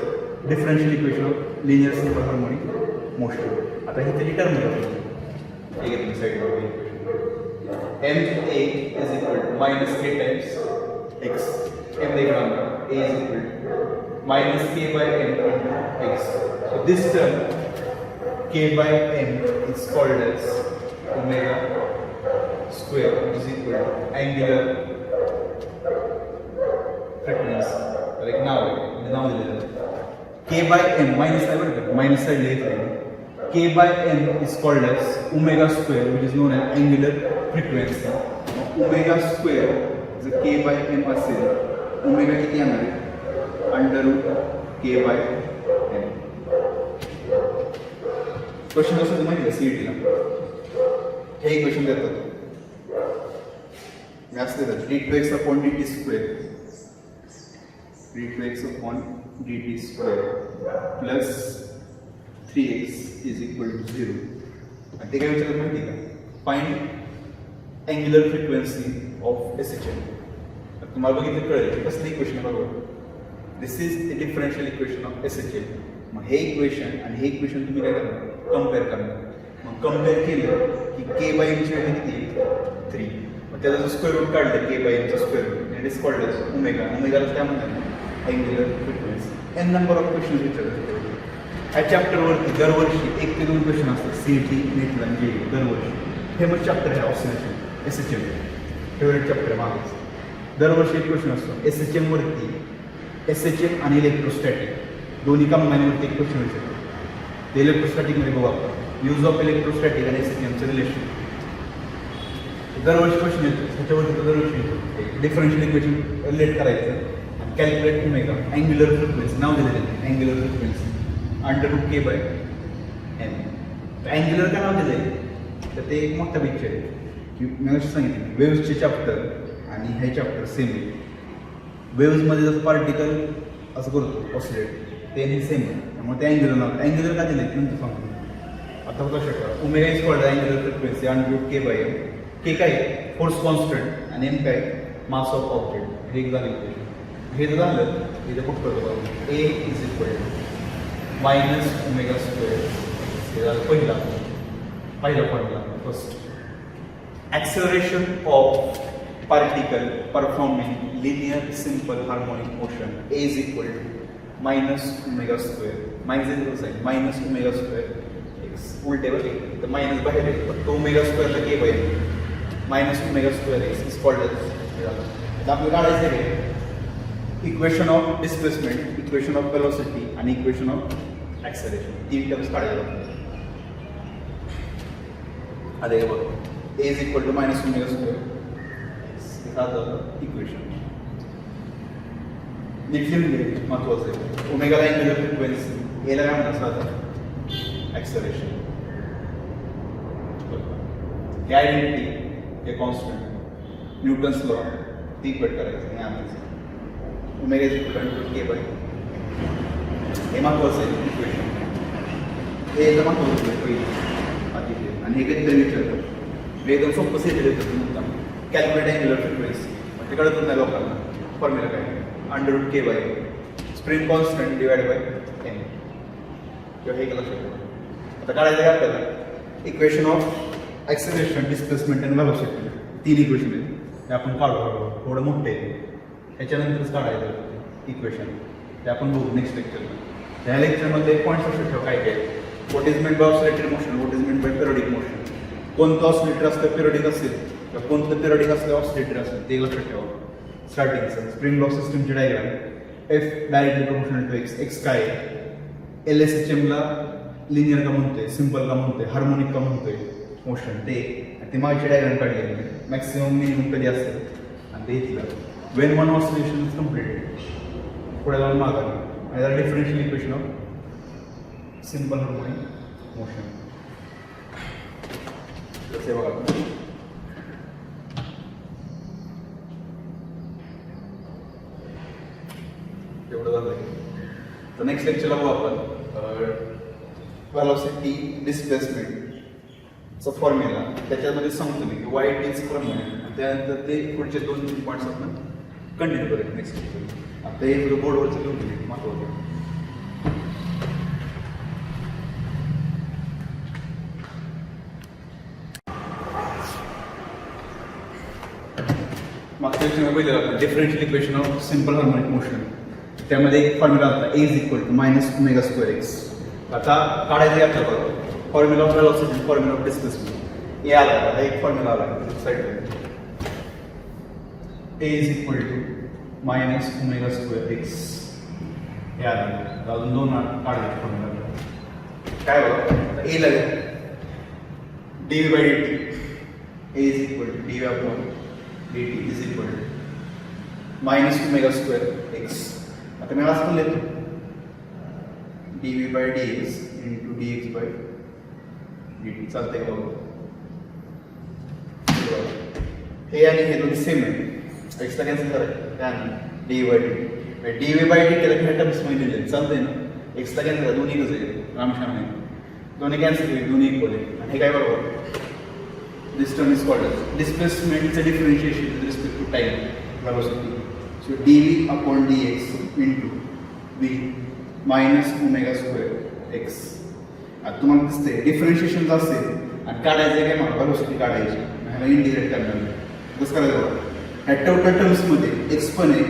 differential equation of linear simple harmonic motion. आता ही तरी term आहे. ठीक आहे तुम्ही साईडला m A is equal to minus K times X. M देखना A is equal to minus K by M into X. So this term K by M is called as omega square is equal to angular frequency. एक नाव आहे नाव दिलेलं के by M minus आहे बरं का minus side लिहित आहे. K by m is called as omega square, which is known as angular frequency. Omega square जर K by m असेल, omega किती येणार आहे? Under root K by m. Question असं माहिती आहे CET ला हे क्वेश्चन देतात. मी असं देतात d2x upon dt square d2x upon dt square plus 3x is equal to 0. आणि ते काय विचारलं माहिती आहे का? Find angular frequency of SHM. तुम्हाला बघितलं कळेल कसली इक्वेशन बरोबर. This is the differential equation of SHM. मग हे इक्वेशन आणि हे इक्वेशन तुम्ही काय करणार कम्पेअर करणार. मग कम्पेअर केलं की के बाय एमची व्हॅल्यू किती आहे 3. मग त्याचा जो स्क्वेअर रूट काढलं के बाय एमचं square root it is called as omega. ओमेगाला काय म्हणतात angular frequency. N number of question विचारले. ह्या चॅप्टरवरती दरवर्षी 1 ते 2 क्वेश्चन असतात CET नेटला जे दरवर्षी. फेमस चॅप्टर आहे ऑक्सिलेशन SHM. फेवरेट चॅप्टर आहे माझं. दरवर्षी एक क्वेश्चन असतो SHM वरती. SHM आणि इलेक्ट्रोस्टॅटिक दोन्ही कंबाईनवरती एक क्वेश्चन विचारतो. ते इलेक्ट्रोस्टॅटिकमध्ये बघू आपण यूज ऑफ इलेक्ट्रोस्टॅटिक आणि SHMचं रिलेशन. दरवर्षी क्वेश्चन येतो त्याच्यावरती दरवर्षी येतो डिफरन्शियल इक्वेशन रिलेट करायचं आणि कॅल्क्युलेट ओमेगा अँग्युलर फ्रिक्वेन्सी नाव दिलेलं आहे angular frequency under root K by M. Angular का नाव दिलं आहे तर ते एक मोठा पिक्चर आहे की मी असं सांगितलं वेव्हजचे चॅप्टर आणि हे चॅप्टर सेम आहे. वेव्हजमध्ये जसं पार्टिकल असं करतो ऑसिलेट ते हे सेम आहे त्यामुळे ते अँग्युलर नाव. अँग्युलर का दिलं आहे नंतर सांगतो. आता होता शकता omega is called angular frequency under root K by M. K काय फोर्स कॉन्स्टंट आणि एम काय मास ऑफ ऑब्जेक्ट हे एक झालं इक्वेशन. हे जर झालं इथे पुट करतो बघा A is equal to minus omega square हे झालं पहिला formula first. Acceleration of particle performing linear simple harmonic motion a is equal to minus omega square minus minus omega square x उलटे बघे तर मायनस बाहेर आहे पण तो ओमेगा स्क्वेअरला के बाहेर minus omega square x is called आता आपल्याला काढायचं आहे equation of displacement, equation of velocity आणि इक्वेशन ऑफ ॲक्सेलरेशन. 3 टर्म्स काढायला अरे बघ a is equal to minus omega square equation लिखली म्हणजे महत्वाचं आहे. ओमेगाला अँग्युलर फ्रिक्वेन्सी एला काय म्हणतात साधं ॲक्सेलरेशन. हे आयडेंटिटी हे कॉन्स्टंट न्यूटन्स लॉ ती कट करायचं हे आणायचं. Omega is equal to k by हे महत्वाचं आहे इक्वेशन. हे एकदम महत्वाचं आहे पहिली आणि हे कधीतरी विचारलं एकदम सोपं सेटल येतं मुद्दाम कॅल्क्युलेट अँग्युलर फ्रिक्वेन्सी म्हणजे कळतच नाही लोकांना. फॉर्म्युला काय under k by spring constant divide by n किंवा हे लक्षात ठेवा. आता काढायचं आहे आपल्याला इक्वेशन ऑफ ॲक्सेलरेशन डिस्प्लेसमेंट आणि वेलोसिटी 3 इक्वेशन आहेत ते आपण काढू थोडं मोठे आहे त्याच्यानंतरच काढायचं इक्वेशन ते आपण बघू नेक्स्ट लेक्चरमध्ये. त्या लेक्चरमध्ये पॉईंट्स लक्षात ठेवा काय काय what is meant by oscillatory motion, what is meant by periodic motion, कोणतं ऑसिलेटर असतं पिरियडिक असेल कोणतं पिरियडिक असलं ऑसिलेटर असेल ते लक्षात ठेवा. स्टार्टिंगचं स्प्रिंग लॉ सिस्टमची diagram F directly proportional to x, x काय LSHMला लिनियर का म्हणतोय, सिम्पल का म्हणतोय, हार्मोनिक का म्हणतोय मोशन ते मागची डायग्राम काढली आहे. मॅक्सिमम मिनिमम कधी असेल आणि ते इथलं Wien one oscillation is completed पुढे जाऊन मागा आणि त्याला differential equation of simple harmonic motion तसे बघा. एवढं झालं तर नेक्स्ट लेक्चरला बघू आपण वेलोसिटी डिस्प्लेसमेंटचा फॉर्म्युला त्याच्यामध्ये सांगतो मी की वाय इट इज फॉर्म्युला त्यानंतर ते पुढचे 2-3 पॉईंट्स आपण कंटिन्यू करूया नेक्स्ट लेक्चर. आता हे बोर्डवरचं लिहून घेऊ महत्त्वाचं. मागच्या लेक्चरमध्ये पहिलं आपण differential equation of simple harmonic motion त्यामध्ये एक फॉर्म्युला होता A is equal to minus omega square x. आता काढायचं आपल्याला formula of velocity, formula of displacement हे आला एक फॉर्म्युला आला साईडला A is equal to minus omega square X हे आलं. अजून 2 काढायचे फॉर्म्युला काय बघा ए लागेल d v by d t a is equal to d V upon D t is equal to minus omega square x. आता मी असं लिहितो d v by d x into d x by d t चालतंय का बघा. हे आणि हे दोन्ही सेम आहे एक्सला कॅन्सल करायचं त्यानंतर d by d d v by d केलं ह्या टर्म्समध्ये लिहिले चालतंय ना. एक्सला कॅन्सल करा दोन्ही कसं आहे रामश्याम आहे दोन्ही कॅन्सल केले दोन्ही इक्वल आहे आणि हे काय बरोबर दिस टर्म इज कॉल्ड डिस्प्लेसमेंटचं differentiation with respect to time velocity. So dv upon dx into v minus omega square x. आता तुम्हाला दिसते डिफरन्शिएशन असेल आणि काढायचं काय मला वेलोसिटी काढायची ह्याला इंटिग्रेट करणार कसं करायचं बघा. ह्या टोटल टर्म्समध्ये x पण आहे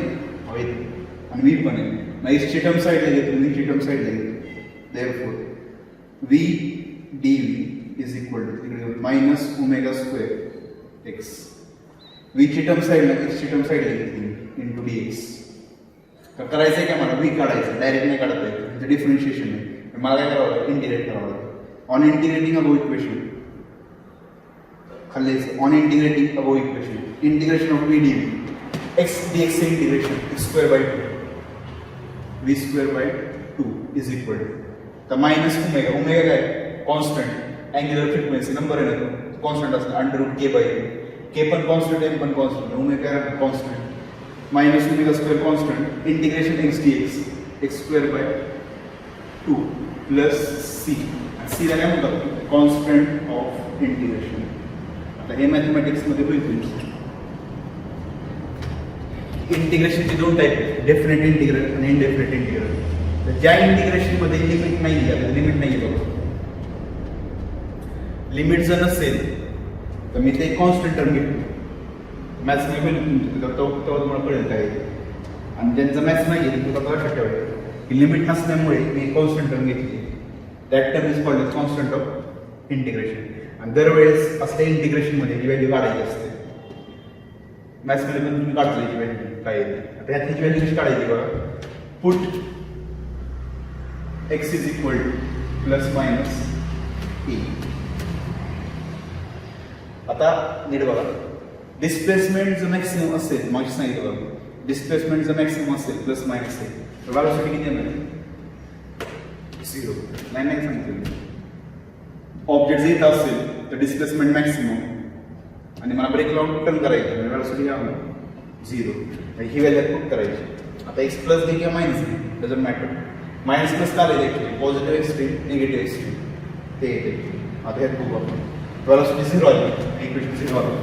आणि v पण आहे मग एक्सची टर्म साईडला घेतो v ची टर्म साईडला घेतो therefore v dv is equal to तिकडे minus omega square x. v ची टर्म साईडला x ची टर्म साईडला घेतली इंटू डी एक्स. करायचं आहे का मला व्ही काढायचं डायरेक्ट नाही काढता येत डिफरन्शिएशन आहे मला काय करावं लागतं इंटिग्रेट करावं लागतं. ऑन इंटिग्रेटिंग अबो इक्वेशन खाल्लेच on integrating above equation integration of V D V X D X integration X square by 2 V square by 2 is equal to तर मायनस ओमेगा ओमेगा काय कॉन्स्टंट अँग्युलर फ्रिक्वेन्सी नंबर आहे ना constant असतं under root K by K पण constant M पण constant omega constant minus omega square constant integration X D X square by 2 plus C सीला काय म्हणतात कॉन्स्टंट ऑफ इंटिग्रेशन. आता हे मॅथमॅटिक्समध्ये होईल तुमचं इंटिग्रेशनचे दोन टाईप आहेत, डेफिनेट इंटिग्रल आणि इनडेफिनेट इंटिग्रल. तर ज्या इंटिग्रेशनमध्ये लिमिट नाही आहे, लिमिट नाही आहे बघा, लिमिट जर नसेल तर मी ते कॉन्स्टंट टर्म घेतो. मॅथ्स तेव्हा तुम्हाला कळेल काय आहे. आणि ज्यांचं मॅथ्स नाही आहे तुला लक्षात ठेवायचं की लिमिट नसल्यामुळे मी कॉन्स्टंट टर्म घेतली. That term is called constant of integration. आणि दरवेळेस असल्या इंटिग्रेशनमध्ये ही व्हॅल्यू काढायची असते. मॅथ्समध्ये पण तुम्ही काढता याची व्हॅल्यू काय येते. आता ह्यात ह्याची व्हॅल्यू कशी काढायची बघा. Put x is equal two plus minus e. आता नीट बघा, डिस्प्लेसमेंट जर मॅक्सिमम असेल, मागची सांगितलं बघा, डिस्प्लेसमेंट जर मॅक्सिमम असेल प्लस मायनस आहे तर व्हॅल्यूसाठी किती येणार? 0. नाही सांगितलं. ऑब्जेक्ट जर इथं असेल तर डिस्प्लेसमेंट मॅक्सिमम आणि मला ब्रेक लावून टर्न करायचं, व्हॅल्यूसाठी काय होणार? 0. ही व्हॅल्यू पुट करायची. आता एक्स प्लस दे किंवा minus they, doesn't matter. Minus plus का आले actually? Positive extreme, negative extreme ते येते. आता ह्यात बघू आपण, व्हॅल्यूसाठी 0 आली, इक्वेशन 0 आलं.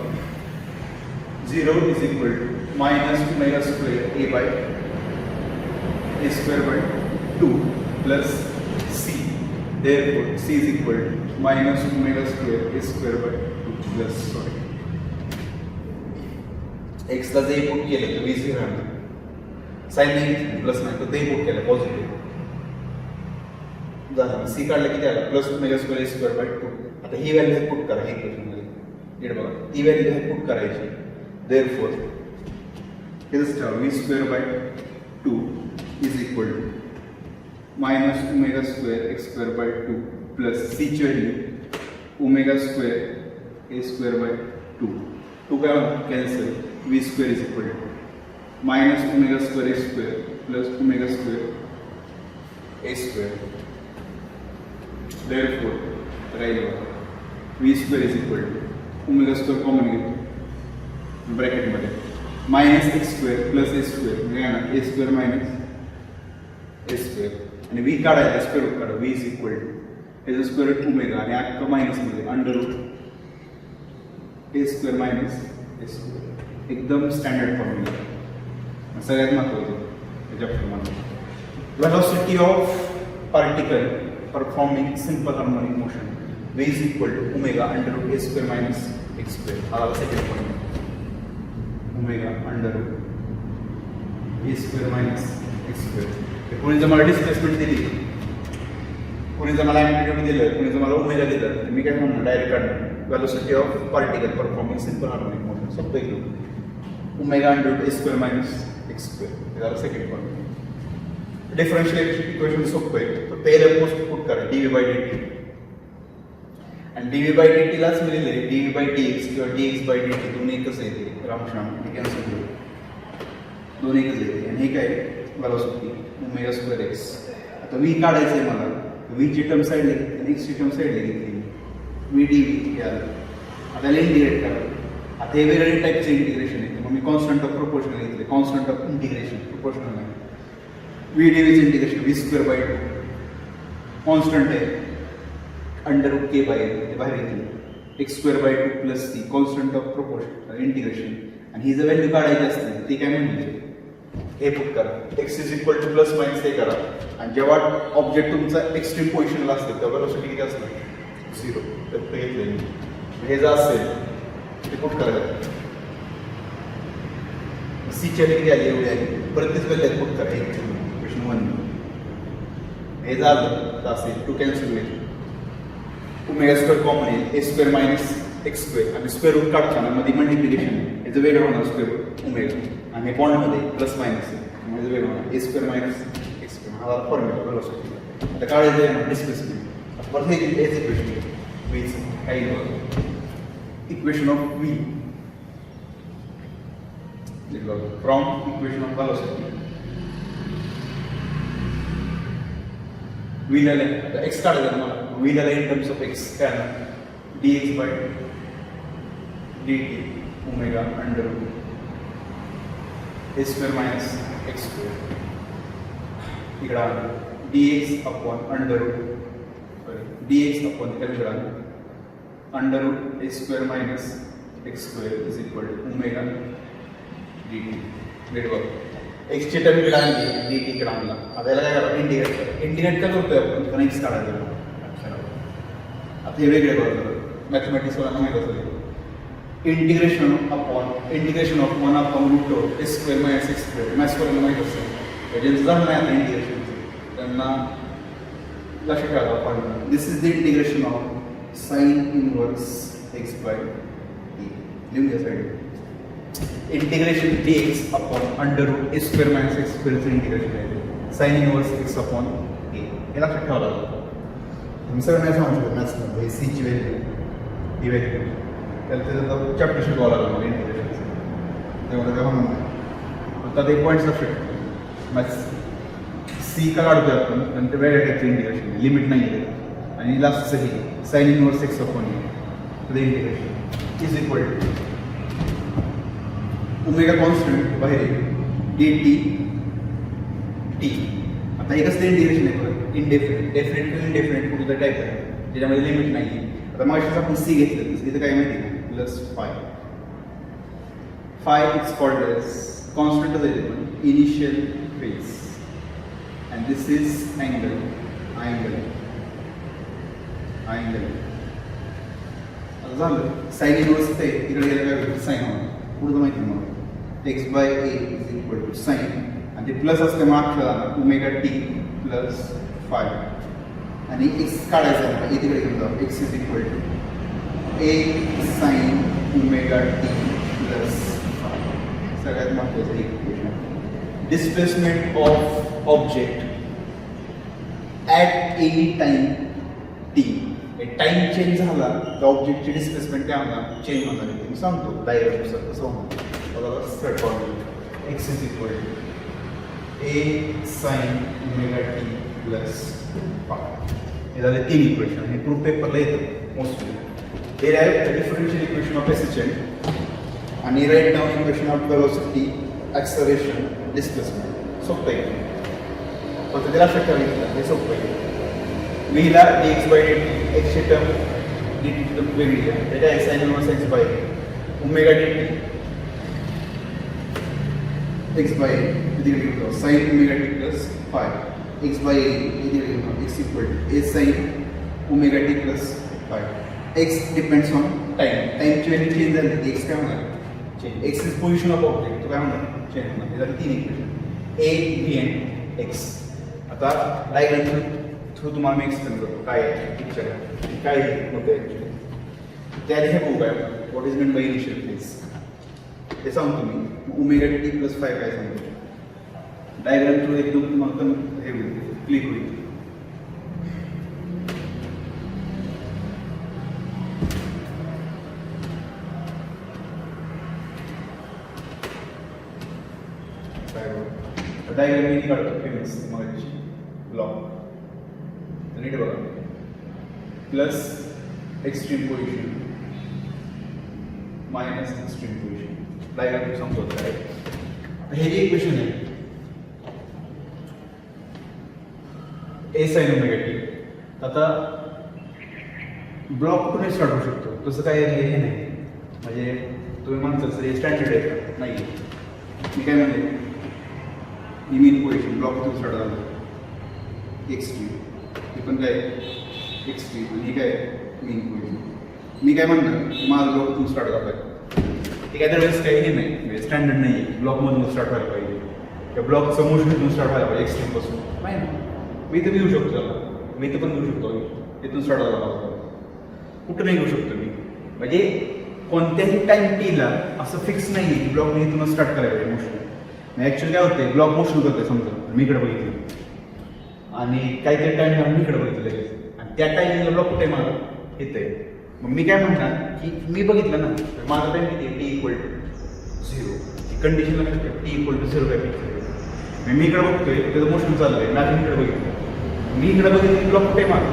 0 is equal to minus omega square a by a square by 2 plus c. Therefore c is equal to minus omega square a square by 2 plus एक्सला जे पुट केलं तर v0 राहणार. साइन नाही प्लस नाही तर ते पुट केलं पॉझिटिव्ह झालं. सी काढलं किती आलं? Plus omega square a square by 2. आता ही व्हॅल्यू पुट करा इक्वेशनमध्ये. नीट बघा, ती व्हॅल्यू पुट करायची. देयरफॉर हेच ठेवा, v square by 2 is equal to minus omega square x square by 2 plus c ची value omega square a square by 2. 2 काय cancel. v square is equal to minus omega square a square plus omega square a square. Therefore राहील v square is equal to omega square common घेतो ब्रॅकेटमध्ये minus x square plus a square म्हणजे a square minus a square. आणि V काढायचा square root काढा. V is equal to याचं square root omega आणि अख्खा मायनसमध्ये under root a square minus a square. एकदम स्टँडर्ड फॉर्म्युला, सगळ्यात महत्त्वाचं त्याच्याप्रमाणे. Velocity of particle performing simple harmonic motion v is equal to omega under root a square minus x square. हा second formula. Omega under root a square minus x square. कोणी जर मला displacement दिली, कोणी जर मला अँप्लिट्यूड दिलं, कोणी जर मला ओमेगा दिलं तर मी काय म्हणणार? डायरेक्ट काढणार velocity of particle performing simple harmonic motion. सोपं एकदम. Omega under root a square minus x square. हे झालं सेकंड फॉर्म्युला. डिफरन्शियल इक्वेशन सोपं आहे. फक्त याला पोस्ट पुट करा डी बाय डी टी. आणि डी बाय डी टीलाच मिळेल डी बाय डी एक्स किंवा d x by d t दोन्ही एकच येते. रामश्याम हे कॅन्सल करू, दोन्ही एकच येते. आणि हे काय व्हेलॉसिटी ओमेगा स्क्वेअर एक्स. आता व्ही काढायचं आहे मला, व्हीची टर्म साईडला घेतली आणि एक्सची टर्म साईडला घेतली. व्ही डी व्ही याला आता याला इंटिग्रेट करा. आता हे वेगवेगळे टाईपचे इंटिग्रेशन आहे. मग मी कॉन्स्टंट ऑफ प्रोपोर्शनल घेतले. कॉन्स्टंट ऑफ इंटिग्रेशन प्रोपोर्शनल आहे. व्ही डी व्हीचं integration v square by 2 constant आहे. अंडर रूट के बाय ते बाहेर येते. X square by 2 plus c constant of proportion integration. आणि ही जर व्हॅल्यू काढायची असते ती काय म्हणजे हे पुट करा. X is equal two plus minus हे करा. आणि जेव्हा ऑब्जेक्ट तुमचा एक्स्ट्रीम पोझिशनला असते तेव्हा व्हेलॉसिटी किती असते? 0. तर ते घेतले. हे जर असेल ते पुट करायचं. सीची व्हॅल्यू किती आली? एवढी आली. परत तीच व्हॅल्यू पुट करा. इक्वेशन 1 हे झालं तर असेल 2 कॅन्सल होईल. ओमेगा स्क्वेअर कॉमन येईल. ए स्क्वेअर मायनस एक्स स्क्वेअर आणि स्क्वेअर रूट काढताना मध्ये मल्टिप्लिकेशन आहे. याचं वेगळं होणार स्क्वेअर रूट ओमेगा आणि बॉन्डमध्ये प्लस मायनस आहे. म्हणजे वेगळं होणार ए स्क्वेअर मायनस एक्स स्क्वेअर. हा फॉर्म्युला व्हेलॉसिटी. आता काढायचं आहे डिस्प्लेसमेंट. परत हे हेच इक्वेशन व्हीचं काही equation of V from equation of velocity. V झालं एक्स काढायचं मला. व्ही झालं इन टर्म्स ऑफ एक्स काय ना d x by d t omega under root a square minus x square. इकडं आलं d x upon under root d x upon इकडे आलं under root a square minus x square is equal to omega d t. नीट बघ. एक्सची term इकडे आणली, D T इकडे आणला. आता याला काय करा, इंटिग्रेट करा. इंटिग्रेट का करतोय आपण, कारण एक्स काढायचं. आता हे वेगळे करतो, मॅथमॅटिक्स वाला माहित असेल. Integration of 1 upon root of x square minus x square maths वाल्याला माहीत असेल. ज्यांचं झालं नाही आता इंटिग्रेशनचं त्यांना लक्षात ठेवा आपण. This is the integration of sine inverse x by t. लिहून घ्या side. Integration d x upon under root x square minus x स्क्वेअरचं इंटिग्रेशन आहे. Sine inverse x upon t हे लक्षात ठेवावं लागतं. सगळं नाही सांगू शकत मॅथ्समध्ये सीची व्हॅल्यू ही व्हॅल्यू त्याला त्याचं चॅप्टर शिकवावं लागलं मला इंटिग्रेशनचं. तेवढं काय म्हणून आता ते पॉईंट्स लक्षात ठेवा. मॅथ्स सी का काढतोय आपण, आणि ते वेगळ्या टाईपचं इंटिग्रेशन लिमिट नाही आहे. आणि लास्टचं ही sine inverse x upon the integration is equal to omega constant बाहेर डी टी टी. आता हे कसलं इंटिग्रेशन आहे बरं, इनडेफिनेट. डेफिनेट टू इनडेफिनेट कुठलं टाईप आहे त्याच्यामध्ये लिमिट नाही आहे. आता मग आपण सी घेतलं तर इथं काय माहिती आहे, plus phi it's called as कॉन्स्टंटच आहे पण initial phase. And this is angle angle angle. आता झालं साइन इनवर्स ते इकडे गेलं काय होतं, साइन होणार. पुढचं माहिती आहे मला x by a is equal to sine, आणि ते प्लस असते मग अक्षर ओमेगा टी प्लस फाय. आणि एक्स काढायचा आहे मला, तिकडे घेऊन जाऊ. X is equal to a sine omega t plus phi. सगळ्यात महत्त्वाचं equation. Displacement of object at any time t. Time change झाला तर ऑब्जेक्टची डिस्प्लेसमेंट काय होणार, चेंज होणार आहे. मी सांगतो डायग्रामनुसार कसं होणार. बघा third formula x is equal to a sine omega t plus phi. हे झाले 3 इक्वेशन. हे प्रूफ पेपरला येतं मोस्टली. हे राईट डिफरन्शियल इक्वेशन ऑफ एसिचेंट आणि write down equation of velocity acceleration displacement. सोपं आहे फक्त त्याला लक्षात ठेवायचं, हे सोपं आहे. व्हीला d x by d t, एक्सची टर्म डी टी टर्म वेगळी आहे. त्याच्या x sine inverse x by omega d t x by तिकडे घेतो sine omega t plus phi. X by तिकडे घेतो x equal to a sine omega t plus phi. X depends on time. टाइमची value change झाली तर x काय होणार, change. X is position of object, तो काय होणार, चेंज होणार. हे झाले 3 equation a b and x. आता डायग्राम थ्रू तुम्हाला मी एक्सप्लेन करतो काय आहे पिक्चर आहे काय होतं ॲक्च्युली. त्याआधी हे बघू काय what is mean by initial phase ते सांगतो मी. ओमेगा टी प्लस फाय काय सांगतो. डायग्राम थ्रू एकदम तुम्हाला हे होईल, क्लिक होईल. डायग्राम मी काढतो फेमस मगाची ब्लॉक. नीट बघा plus extreme position minus extreme position. Diagram सांगतो काय. हे जे इक्वेशन आहे ए साइन ओमेगा टी. आता ब्लॉक कुठून स्टार्ट होऊ शकतो तसं काय हे नाही. म्हणजे तुम्ही म्हणता सर हे स्टँडर्ड आहे का, नाही. मी काय म्हणते ही मेन पोझिशन ब्लॉक कुठून स्टार्ट झालं एक्स्ट्रीम. हे पण काय एक्स्ट्रीम आणि हे काय मेन पोझिशन. मी काय म्हणणार माझा ब्लॉक कुठून स्टार्ट झाला आहे ते काय दरवेळेस काही हे नाही, म्हणजे स्टँडर्ड नाही आहे. ब्लॉकमधून स्टार्ट व्हायला पाहिजे, त्या ब्लॉकचं मोशनमधून स्टार्ट व्हायला पाहिजे एक्स्ट्रीमपासून. नाही ना, मी इथं घेऊ शकतो त्याला, मी इथं पण घेऊ शकतो. इथून स्टार्ट झाला कुठं नाही घेऊ शकतो मी. म्हणजे कोणत्याही टाइम टीला असं फिक्स नाही आहे की ब्लॉकने इथून स्टार्ट करायला पाहिजे मोशन. ॲक्च्युअली काय होते ब्लॉक मोशन करते समजा मी इकडे बघितलं आणि काहीतरी टाइम मी इकडे बघितलं लगेच, आणि त्या टाइमिंगला ब्लॉक कुठे मला येते. मग मी काय म्हणणार की मी बघितलं ना माझा टाइम किती टी इक्वल टू 0. कंडिशन लक्षात ठेवा टी इक्वल टू 0 काय पिक्चर. मी इकडे बघतोय त्याचं मोशन चाललं आहे, माझ्या इकडे बघितलं, मी इकडे बघितलं ब्लॉक कुठे मार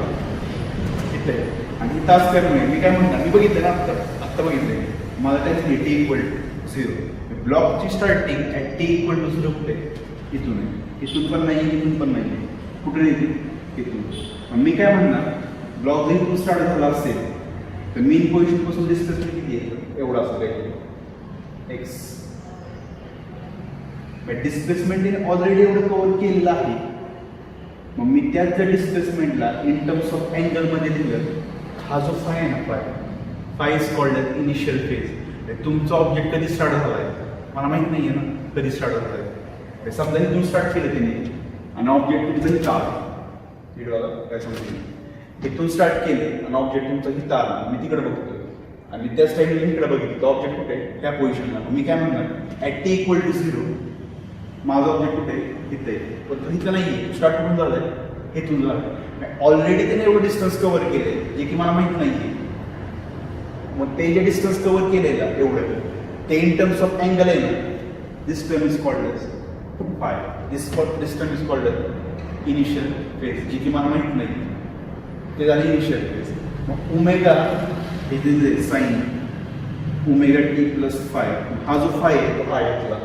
इथे. आणि इथं असं करणे मी काय म्हणणार मी बघितलं ना आत्ता बघितलं माझा टाइम टी इक्वल टू 0. ब्लॉकची starting at t equal to 0 कुठे इथून आहे. इथून पण नाही इथून पण नाही, कुठे नाही इथून. मग मी काय म्हणणार ब्लॉक जर इथून स्टार्ट झाला असेल तर मेन पोझिशनपासून डिस्प्लेसमेंट किती येतं एवढा असं काही एक्स डिस्प्लेसमेंट ऑलरेडी एवढं कव्हर केलेलं आहे. मग मी त्याच जर डिस्प्लेसमेंटला इन टर्म्स ऑफ अँगलमध्ये दिलं, हा जो फाय आहे ना, phi is called as initial phase. तुमचा ऑब्जेक्ट कधी स्टार्ट झाला आहे मला माहित नाही आहे ना, कधी स्टार्ट झाला आहे. समजा इथून स्टार्ट केलं तिने आणि ऑब्जेक्ट तुमचं हिथं आलं, काय समजलं, इथून स्टार्ट केले आणि ऑब्जेक्ट तुमचं हिथं आलं, मी तिकडे बघतोय आणि त्याच टाइमला इकडे बघितलं, ऑब्जेक्ट कुठे त्या पोझिशनला. मी काय म्हणणार, ॲट टी इक्वल टू 0 माझा ऑब्जेक्ट कुठे इथे, पण तो इथं नाही, स्टार्ट कुठून झालंय, इथून झालं. ऑलरेडी त्याने एवढं डिस्टन्स कव्हर केलंय जे की मला माहित नाही. मग ते जे डिस्टन्स कव्हर केलेलं एवढं, ते इन टर्म्स ऑफ अँगल आहे ना, this term is called as phi. This term is called as initial phase, जे की मला माहित नाही, ते झालं इनिशियल फेज. मग omega it is sine omega t plus phi, हा जो फाय आहे तो फाय घेतला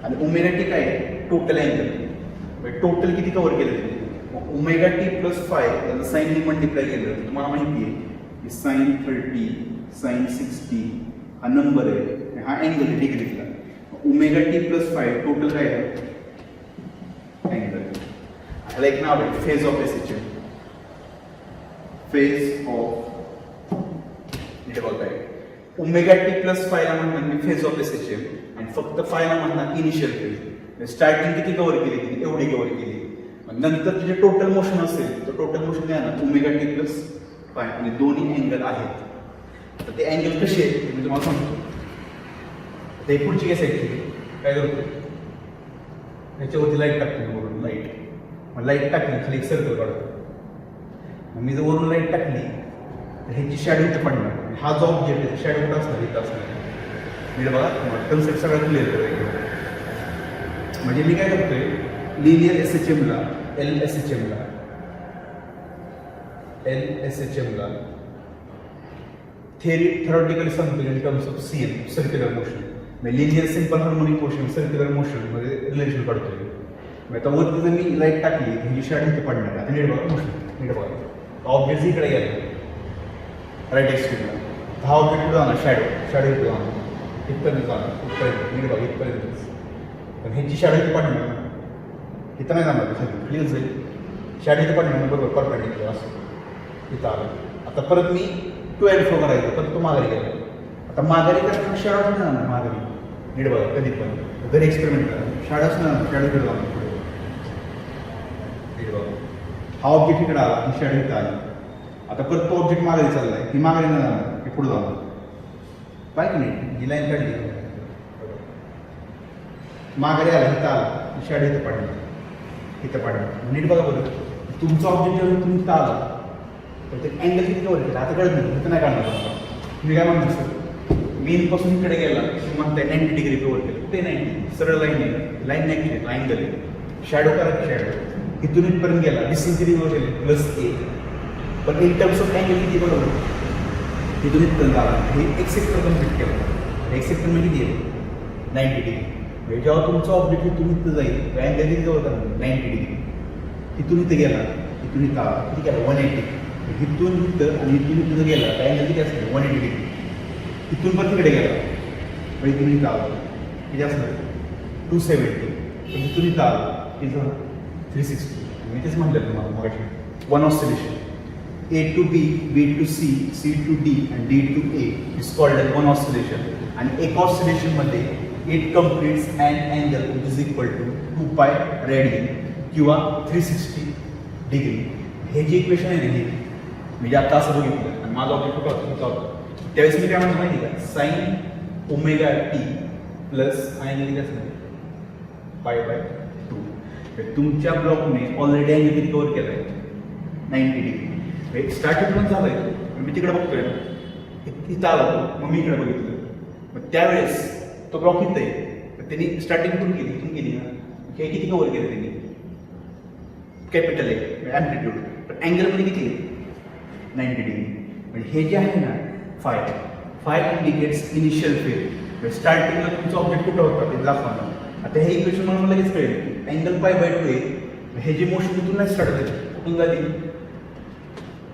आणि ओमेगा टी काय आहे, टोटल अँगल, टोटल किती कव्हर केलं तिने. ओमेगा टी प्लस फाय त्याला साईनने मल्टिप्लाय केलं, तुम्हाला माहिती आहे की साइन 30 साइन 60 हा नंबर आहे, हा अँगल आहे डिग्रीतला. Omega t plus phi total काय आहे, अँगल. ह्याला एक नाव आहे phase of SHM. Phase of काय ओमेगा टी प्लस फायला म्हणतात मी फेज ऑफ एसएचएम आणि फक्त फायला म्हणतात इनिशियल फेज. स्टार्टिंग किती कव्हर केली तिने, एवढी कव्हर केली. नंतर जे टोटल मोशन असेल तर टोटल मोशन आहे ना ओमेगा टी प्लस फाय आणि दोन्ही अँगल आहेत. तर ते अँगल कसे आहेत ते मी तुम्हाला सांगतो. ते पुढची केस आहे काय करतो, त्याच्यावरती लाईट टाकते वरून, लाईट लाईट टाकली खाली एक सर्कल काढतो. मी जर वरून लाईट टाकली तर ह्याची शॅडो इथं पडणार. हा जो ऑब्जेक्ट आहे शॅडो कुठं असणार, इथं असणार. म्हणजे बघा कन्सेप्ट सगळ्यात क्लिअर करायचं. म्हणजे मी काय करतोय, लिनियर एसएचएमला एल एसएचएमला थेरॉटिकली सांगतो in terms of CM, circular motion. म्हणजे linear simple harmonic motion circular motion मध्ये रिलेशन काढतोय. आता वरती जर मी लाईट टाकली ही शॅडो इथे पडणार. आता नीट बघा मोशन, नीट बघा ऑब्जेक्ट इकडे गेला राईट एक्स्ट्रीमला, हा ऑब्जेक्ट कुठं जाणार, शॅडो इकडे जाणार, इथपर्यंत जाणार, इथपर्यंत नीट बघा इथपर्यंत. पण ह्याची शॅडो इथे पडणार, इथं नाही जाणार, क्लिअर जाईल. शॅडो इथे पडणार बरोबर परपेंडिक्युलर असं इथं आलं. आता परत मी 12 फ्लो करायचं, परत तो माघारी गेला. आता माघारी करताना शॅडो नाही जाणार माघारी, नीट बघा कधी पण घरी एक्सपेरिमेंट करा, शॅडोच नाही शॅडो इकडे जाणार पुढे. नीट बघा हा ऑब्जेक्ट इकडे आला, ही शॅडो इथं आली. आता परत तो ऑब्जेक्ट माघारी चाललाय, ही माघारी नाही जाणार, ही पुढे जाणार. पाहिजे की नाही, ही लाईन काढली माघारी आला, इथं आला, ही शॅडो इथं पडली, इथं पडली. नीट बघा बरं, तुमचा ऑब्जेक्ट जेव्हा तुम्ही इथं आला तर ते अँगल किती कव्हर केला आता कळत नाही, इथं नाही काढणार. मी काय म्हणतो सर, मेनपासून इकडे गेला म्हणताय 90 डिग्री कव्हर केलं, ते 90 सरळ लाईन आहे, लाईन नाही केली, अँगल आहे. शॅडो करा, शॅडो इथून इथपर्यंत गेला, डिस्टन्स किती कव्हर केले +1. पण इन टर्म्स ऑफ अँगल किती बरोबर, इथून इथपर्यंत आला, हे एक सेक्टर कम्प्लीट केलं. एक सेक्टर म्हणजे किती आहे 90 डिग्री. जेव्हा तुमचा ऑब्जेक्ट इथून इथं जाईल अँगल किती कव्हर करणार 90 डिग्री. इथून इथं गेला, इथून इथं आला, किती केला 180. इथून इथं आणि इथून इथं गेला तर अँगल किती असणार 180 डिग्री. इथून पण तिकडे गेला पण इथून इथं आला किती असणार 270. पण इथून इथं आला इथं 360. मी तेच म्हटलं तुम्हाला मग one oscillation A to B, B to C, C to D and D to A is called as one oscillation. आणि एक ऑसिलेशन मध्ये it completes an angle which is equal to 2 pi radian किंवा 360 degree. हे जे equation आहे ना, हे म्हणजे आता असं बघितलं आणि माझा ऑब्जेक्ट कुठं होता त्यावेळेस मी काय म्हणतो माहिती का, sign omega t plus angle किती असणार π/2. तुमच्या ब्लॉकने ऑलरेडी अँगल किती कव्हर केलाय 90 डिग्री. स्टार्टिंग पण झालंय, मी तिकडे बघतोय ना, इथं आला मग मी इकडे बघितलं. मग त्यावेळेस तो ब्लॉक इथं आहे, त्यांनी स्टार्टिंग कुठून केली, इथून केली ना, हे किती कव्हर केलं त्यांनी कॅपिटल आहे ॲम्प्लिट्यूड. पण अँगलमध्ये किती 90 डिग्री. म्हणजे हे जे आहे ना फाय इंडिकेट्स इनिशियल फेज. स्टार्टिंगला तुमचा ऑब्जेक्ट कुठं होता ते दाखवणार. आता हे इक्वेशन मला लगेच कळेल अँगल π/2 आहे. हे जे मोशन इथून नाही स्टार्ट झाले, कुठून झाली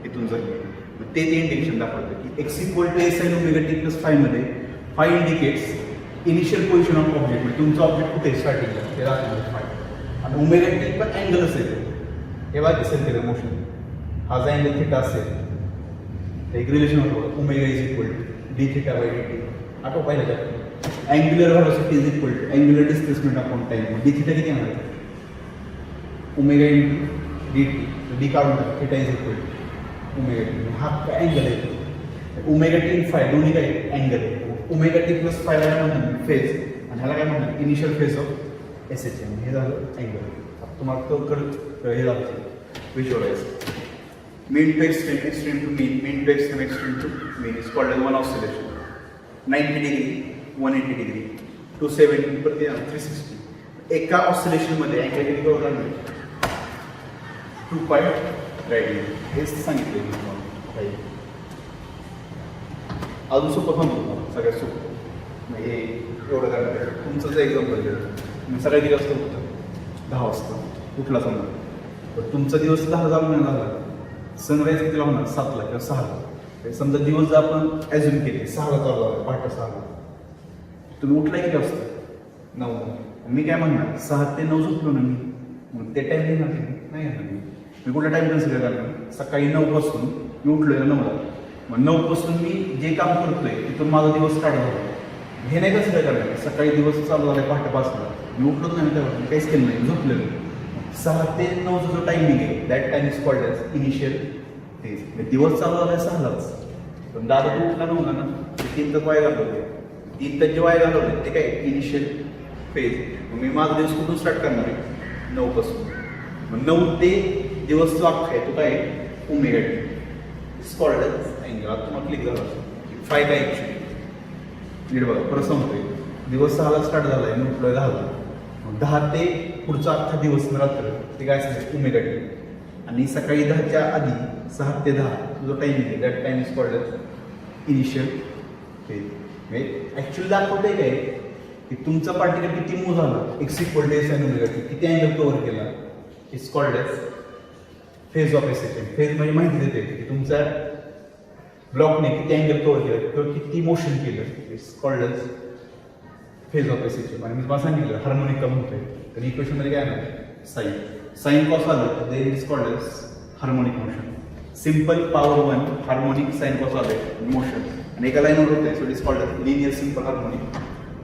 इथून झाली. ते इंडिकेशन दाखवतं की x = a sin omega t + phi मध्ये five indicates initial position of object म्हणजे तुमचं ऑब्जेक्ट कुठे स्टार्टिंगला ते दाखवणार फाय आणि ओमेगा टी पण अँगल असेल हे बघा दिसेल त्याचं मोशन हा जो अँगल थिटा असेल एक रिलेशन होतं omega is equal to d theta by d t आठव पाहिलं का angular velocity is equal to angular displacement upon time d theta किती येणार omega into d t d काढून टाक theta is equal to omega t हा काय angle आहे ओमेगा टी फाय दोन्ही काय अँगल आहे ओमेगा टी प्लस फायला काय म्हणतात फेज आणि ह्याला काय म्हणतात initial phase of S H M हे झालं अँगल तुम्हाला तो हे झालं visualize mean to extreme, extreme to mean to extreme, extreme to mean is called as one oscillation. 90 degree, 180 degree, 270 प्रति 360. एका ऑसिलेशन मध्ये अँगल किती बरोबर आहे 2 पाय रेडियन हेच सांगितलं मी तुम्हाला अजून सोपं थांबतो सगळ्यात सोपं म्हणजे एवढं करायचं तुमचं जे एक्झाम्पल घेतो मी सगळ्या दिवस होतं 10 वाजता उठला समजा तर तुमचा दिवस 10 झाला सनराईज कितीला होणार 7ला किंवा 6ला समजा दिवस जर आपण ॲझ्युम केले 6ला चालू आहे पहाटे 6ला तुम्ही उठला किती वाजता 9 मी काय म्हणणार 6 ते 9 झोपलो ना मी मग ते टाईम देणार नाही येणार मी कुठला टाईम कन्सिडर करणार सकाळी 9 पासून मी उठलोय 9ला मग 9 पासून मी जे काम करतोय तिथून माझा दिवस स्टार्ट झाला हे नाही कन्सिडर करणार सकाळी दिवस चालू झाला पहाटे 5ला मी उठलोच नाही तेव्हा मी काहीच केलं नाही झोपलेलं 6 ते 9 जो टायमिंग आहे that time is called as initial phase दिवस चालू झाला 6लाच पण दादा तू उठला नव्हता ना ते 3 तास वाया घालवले 3 तास जे वाया घालवले ते काय इनिशियल फेज मग मी माझा दिवस कुठून स्टार्ट करणार आहे 9 पासून मग 9 ते दिवस जो अख्खा आहे तो काय omega t is called as angle आता तुम्हाला क्लिक झाला फाय काय ॲक्च्युली नीट बघा परत सांगतोय दिवस 6ला स्टार्ट झाला आहे मी उठलोय 10ला 10 ते पुढचा अख्खा दिवस रात्र ते काय असेल ओमेगा टी आणि सकाळी 10च्या आधी 6 ते 10 जो टाइमिंग आहे that time is called initial phase म्हणजे ॲक्च्युअली दाखवतंय काय की तुमचा पार्टिकल किती मूव्ह झाला x equal to S N omega t किती अँगल कव्हर केला is called as phase of S H M phase म्हणजे माहिती देते की तुमच्या ब्लॉकने किती अँगल कव्हर केलं किंवा किती मोशन केलं it's called as phase of S H M आणि मी तुम्हाला सांगितलं हार्मोनिक का म्हणतोय तर इक्वेशनमध्ये काय आहे साईन कॉस आलं तर they is called as harmonic motion simple power 1 harmonic sine cos आले मोशन आणि एका लाईनवर होते so it is called as linear simple harmonic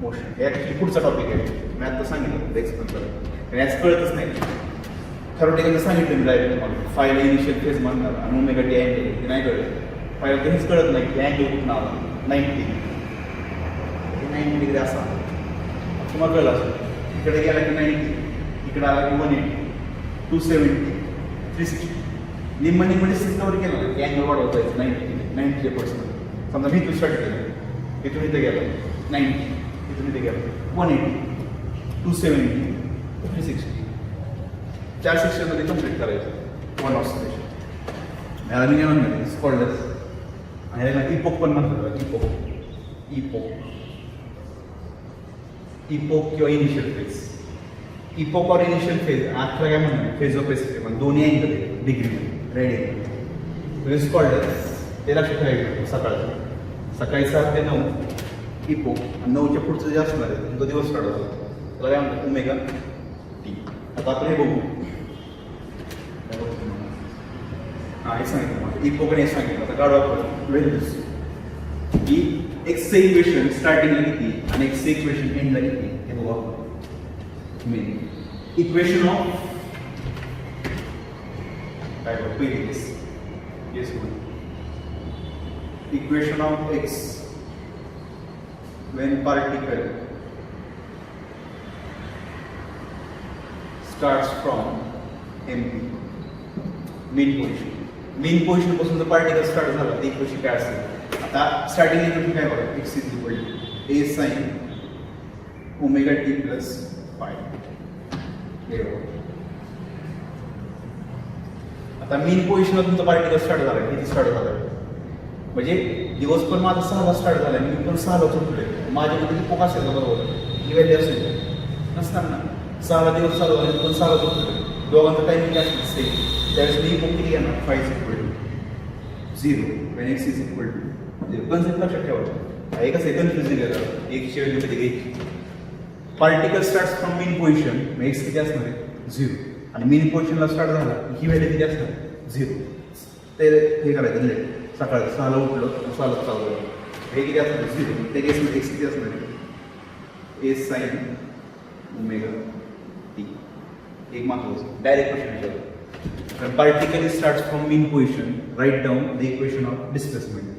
motion हे ॲक्च्युली पुढचा टॉपिक आहे मी आता सांगितलं एक्सप्लेन करा आणि याच कळतच नाही थेरोटिकल सांगितलं मी डायरेक्ट तुम्हाला फायला इनिशियल फेज म्हणणार आणि ओमेगा टी अँगल ते नाही कळत फायला हेच कळत नाही की अँगल कुठून आला 90 डिग्री असा तुम्हाला कळलं असं इकडे गेला की 90 इकडे आला की 180 270 360 निम्म डिस्टन्स कव्हर केला की अँगल वाढवता येईल 90% समजा मी इथून स्टार्ट केलं इथून इथे गेला 90 इथून इथे गेला 180 270 360 4 सेक्शनमध्ये कम्प्लीट करायचं 1 ऑसिलेशन याला मी काय म्हणणार स्कॉल्डर्स आणि याला इपोक पण म्हणतात इपोक किंवा इनिशियल फेज इपोक और इनिशियल फेज आजला काय म्हणणार फेज ऑफ एस पण दोन्ही अँगल आहे डिग्रीमध्ये रेडियन इज कॉल्ड ते लक्षात ठेवायचं सकाळी 7 ते 9 इपोक आणि 9च्या पुढचं जे असणार आहे तुमचा दिवस स्टार्ट होतो त्याला काय म्हणतात ओमेगा टी आता आपण हे बघू हां हे सांगितलं मला इपोक आणि हे सांगितलं आता काढू आपण व्हॅल्यूज की एक्सचं इक्वेशन स्टार्टिंगला किती आणि एक्सचं इक्वेशन एंडला किती हे बघू आपण मेन इक्वेशन ऑफ काय बघ पहिली yes equation of x when particle starts from MP mean position पासून जर पार्टिकल स्टार्ट झाला तर इक्वेशन काय असेल आता स्टार्टिंग इक्वेशन काय बघा x is equal to a sin omega t plus phi आता मीन पोझिशनला तुमचा पार्टिकल स्टार्ट झाला किती स्टार्ट झाला म्हणजे दिवस पण माझा 6ला स्टार्ट झाला मी पण 6ला उठलोय माझ्यामध्ये इपोक असेल का बरोबर ही व्हॅल्यू असेल नसणार ना 6ला दिवस चालू झाले पण 6ला उठलोय दोघांचं टायमिंग असेल सेम त्यावेळेस मी इपोक किती घेणार 5 equal to 0 when x is equal to 0 concept लक्षात ठेवायचं हे कसं कन्फ्युजन येतं एक्सची व्हॅल्यू कधी घ्यायची. Particle start from mean position, मग एक्स किती असणार आहे 0 आणि मेन पोझिशनला स्टार्ट झाला ही व्हॅल्यू किती असणार 0. ते हे करायचं लेट सकाळी 6ला उठलो 6ला चालू झालं हे किती असणार 0. त्या केसमध्ये एक्स किती असणार आहे ए साइन ओमेगा टी. एक महत्वाचं डायरेक्ट क्वेश्चन विचारतो. Particle start from mean position, write down the equation of displacement.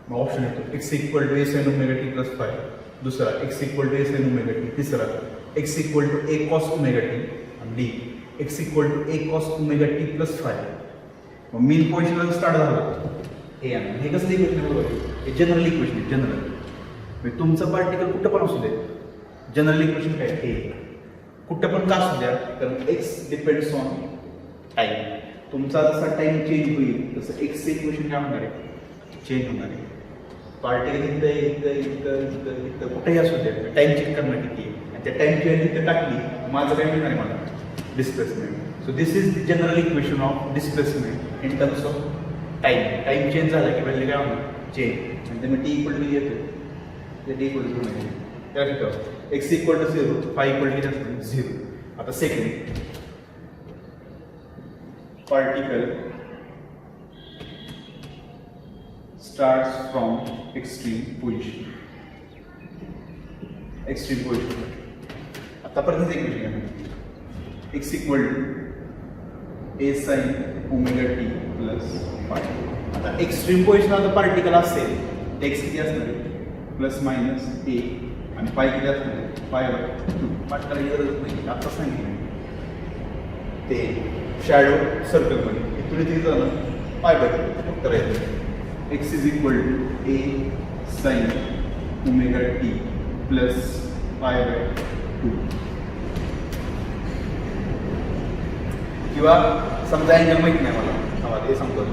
मग ऑप्शन येतो x equal to a sine omega t plus 5, दुसरा x equal to a sine omega t, तिसरा x equal to a cos omega t आणि d x equal to a cos omega t plus 5. मग main पोझिशनला start झाला ए आणि हे कसं equation आहे बरोबर हे जनरल इक्वेशन आहे. जनरल म्हणजे तुमचं पार्टिकल कुठं पण असू दे जनरल इक्वेशन काय ए कुठं पण का असू द्या कारण एक्स डिपेंड्स ऑन टाईम. तुमचा जसा टाईम चेंज होईल तसं एक्सचं इक्वेशन काय होणार आहे चेंज होणार आहे. पार्टिकल इथं कुठेही असू द्या टाईम चेक करणार किती आहे आणि त्या टाईमची व्हॅल्यू इथं टाकली माझं काय मिळणार आहे मला displacement. So this is the general equation of displacement in terms of time. Time change झाला की व्हॅल्यू काय होणार चेंज आणि त्यामुळे टी इक्वल टू येतो ते टी इक्वल टू नाही x equal to 0 phi equal to 0. आता second particle starts from extreme position. Extreme position. आतापर्यंत इक्वेशन आहे x equal to a sine omega t plus 5. आता एक्स्ट्रीम पोझिशनला जर पार्टिकल असेल तर एक्स किती असणार आहे प्लस मायनस ए आणि पाय किती असणार आहे पाय पाठ करायची गरज नाही आता सांगितलं ते शॅडो सर्कलमध्ये इथून किती झालं पाय बघ करायचं x is equal to a sin omega t plus pi by 2. किंवा समजा अँगल माहित नाही मला आम्हाला हे समजा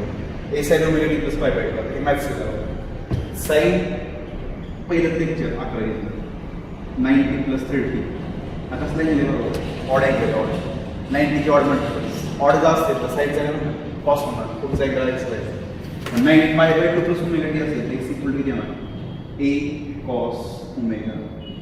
a sin omega t plus pi by 2 हे मॅथ्स केलं साइन पहिलं लेक्चर 11 90 plus 30 आता कसं लिहिले बरोबर ऑड अँगल ऑड 90 ची ऑड म्हणतात ऑड जर असेल तर साईडचा कॉस होणार पुढचा अँगल एक्स राहील 9 pi by 2 plus omega t असेल एक्स इक्वल टू देणार ए कॉस ओमेगा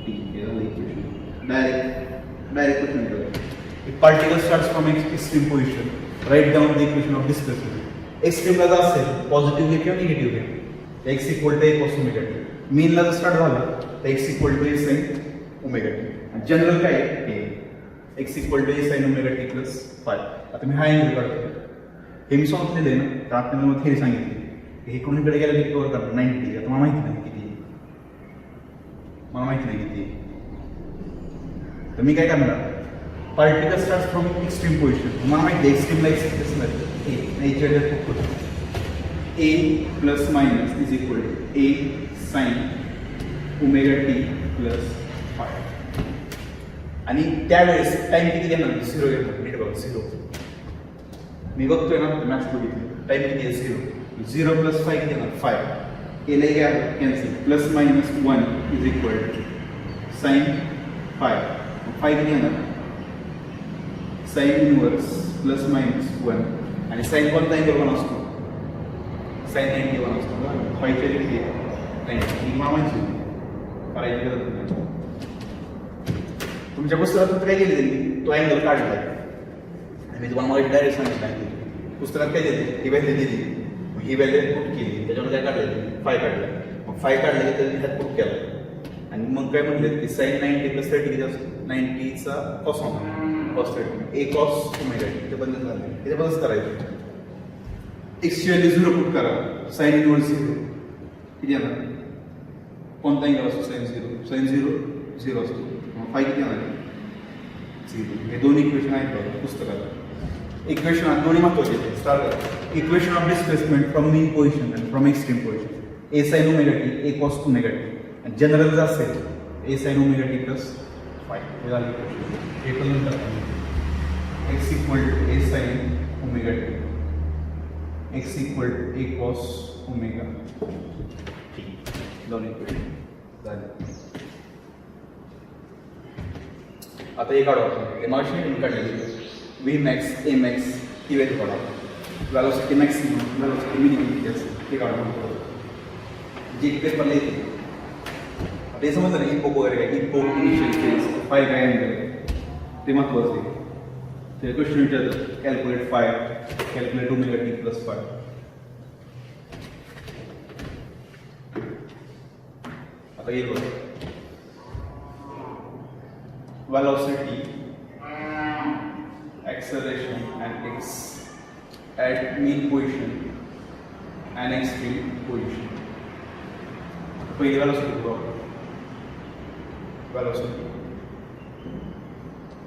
टी हे झालं इक्वेशन. डायरेक्ट क्वेश्चन केलं particle starts from extreme position, write down the equation of displacement. एक्स्ट्रीमला जर असेल पॉझिटिव्ह घे किंवा निगेटिव्ह घे x equal to a cos omega t. मेनला जर स्टार्ट झालं तर x equal to a sine omega t आणि जनरल काय आहे x equal to a sine omega t plus 5. आता मी हा अँगल काढतो हे मी सांगितलेलं आहे ना तर आपल्याला मग थेरी सांगितली हे कोणीकडे गेलं की कवर करणार 90. आता मला माहिती नाही किती मला माहिती नाही किती तर मी काय करणार particle start from extreme position मला माहिती आहे एक्स्ट्रीमला एक्स खूप a plus minus is equal to a sine omega t plus 5 आणि त्यावेळेस टाईम किती घेणार 0 घेणार नीट बघा 0 मी बघतोय ना मॅथ्स बघितलं टाईम किती आहे 0 प्लस 5 किती येणार 5 एल काय cancel plus minus 1 is equal to sine 5 किती येणार साइन इनवर्स प्लस मायनस 1 आणि साइन कोणता अँगल 1 असतो साइन 91 असतो 5 च्या किती आहे 90. मला माहिती करायची गरज नाही तुमच्या पुस्तकात काय केले त्यांनी तो अँगल काढला आणि मी तुम्हाला मला डायरेक्ट सांगितलं पुस्तकात काय देते ही व्हॅल्यू दिली ही व्हॅल्यू पुट केली त्याच्यावर काय काढलं 5 काढलं मग 5 काढलं की त्याने ह्यात पुट केलं आणि मग काय म्हणले की साइन 90 प्लस 30 किती असतो 90चा कॉस होणार कॉस 30 ए कॉस ओमेगा टी ते बंद झालं त्याच्याबद्दलच करायचं एक्सची व्हॅल्यू 0 पुट करा साइन इनवर्स 0 किती येणार कोणता अँगल असतो साइन 0 असतो मग 5 किती येणार 0. हे दोन इक्वेशन आहेत पुस्तकात. इक्वेशन दोन्ही महत्वाचे start equation of displacement from mean position and from extreme position a sine omega t a cos omega t आणि जनरल जर असेल a sine omega t plus 5 हे झालं इक्वेशन. हे पण नंतर x equal to a sine omega t x equal to a cos omega t दोन equation झाले. आता हे काढू आपण हे मागशी काढलेली व्ही मॅक्स ए मॅक्स ही व्हॅल्यू काढा व्हॅलोसिटी मॅक्सिमम व्हॅलोसिटी मिनिमम किती असेल ते काढून जी पेपरला येते ते समजलं ना इपोक वगैरे काय इपोक इनिशियल फेज फाय काय आहे ते महत्वाचं आहे. ते क्वेश्चन विचारतात calculate five calculate omega t plus phi. आता येईल बघा velocity, acceleration and x at mean position and extreme position. पहिली velocity बघा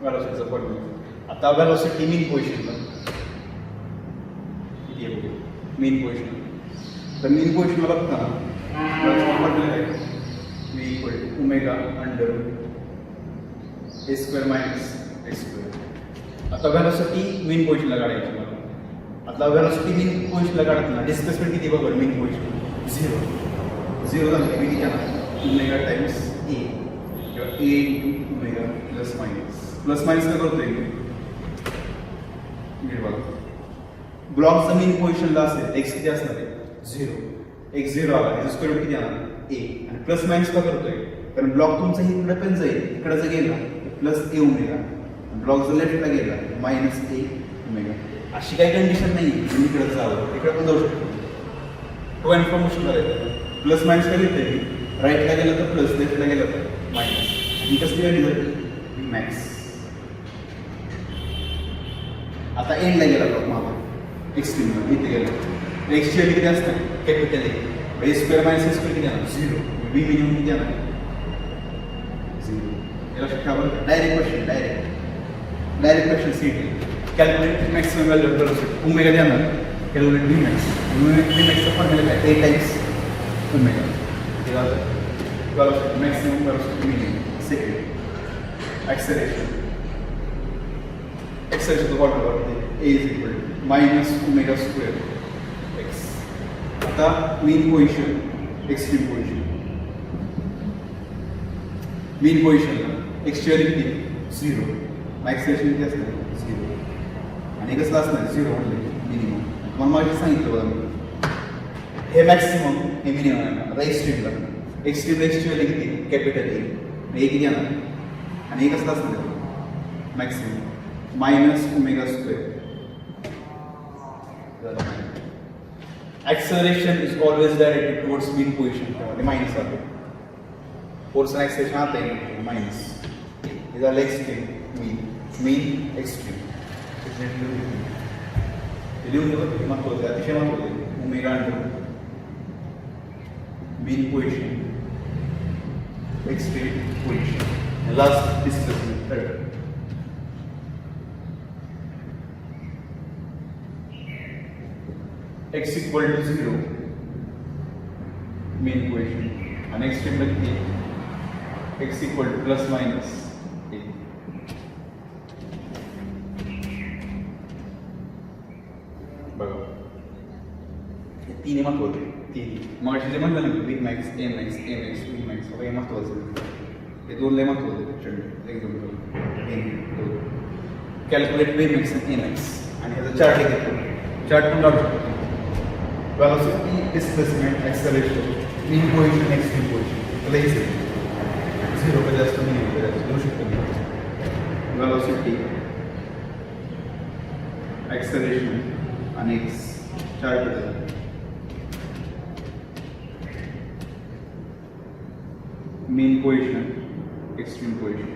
velocityचा फॉर्म्युला. आता velocity mean position किती आहे बघू mean position. तर mean position ला बघताना फॉर्म्युला आहे v equal to omega under a square minus x square. आता वेलोसिटी मीन पोझिशनला काढायची मला. आता वेलोसिटी मीन पोझिशनला काढताना डिस्प्लेसमेंट किती बघा मीन पोझिशन 0 झालं की किती येणार ओमेगा टाइम्स a किंवा a into omega plus minus काय करतोय मी बघा ब्लॉकचं मीन पोझिशनला असेल x किती असणार आहे 0 x 0 आला याचा स्क्वेअर रूट किती येणार a आणि प्लस मायनस का करतोय कारण ब्लॉक तुमचा इकडे पण जाईल इकडे जर गेला प्लस ए ओमेगा ब्लॉक जर लेफ्टला गेला मायनस ए ओमेगा. अशी काही कंडिशन नाही तुम्ही इकडे जावं इकडे पण जाऊ शकतो. तो इन्फॉर्मेशन करायचं प्लस मायनस काय लिहिता येईल राईटला गेलं तर प्लस लेफ्टला गेलं तर मायनस. ही कसली व्हॅल्यू झाली मॅक्स. आता एंडला गेला ब्लॉक मागं एक्स्ट्रीमला इथे गेला एक्सची व्हॅल्यू किती असणार capital A square minus a square किती येणार 0 बी मिनिमम किती येणार डायरेक्ट क्वेश्चन सीट calculate maximum value of velocity omega देणार कॅल्क्युलेट व्ही मॅक्सचा फॉर्म्युला काय a times omega velocity maximum velocity minimum second acceleration formula वाटते a is equal to minus omega square x. आता mean position extreme position mean पोझिशनला एक्सची value किती 0 मॅक्सिमेशन किती असणार 0 आणि कसलं असणार 0 म्हणलं मिनिमम. तुम्हाला मागे सांगितलं बघा मी हे मॅक्सिमम हे मिनिमम आहे. आता एक्स्ट्रीमला एक्सची व्हॅल्यू किती कॅपिटल ए किती येणार आणि हे कसलं असणार maximum minus omega square. acceleration is always directed towards mean position त्यामध्ये मायनस आहे. फोर्स आणि acceleration आता आहे मायनस. हे झालं एक्स्ट्रीम मीन एक्स्ट्रीम लिहून देऊ महत्वाचं आहे अतिशय महत्वाचं आहे. Omega under mean position extreme position last displacement third. x equal to 0 mean position and extreme किती x equal to plus minus a. बघा हे तीन महत्वाचे तीन मग जे म्हणलं ना बी max a max a max B max हे महत्वाचं हे दोन लय महत्वाचे एकदम कॅल्क्युलेट बी मॅक्स आणि ए मॅक्स आणि ह्याचा चार्ट घेतो चार्ट पण काढू शकतो. velocity, displacement, acceleration, mean position, extreme position. Place it. 0 पे जास्त नाही आहे त्याला देऊ शकतो मी. Velocity, acceleration आणि x चार्ट बदल. Mean position, extreme position.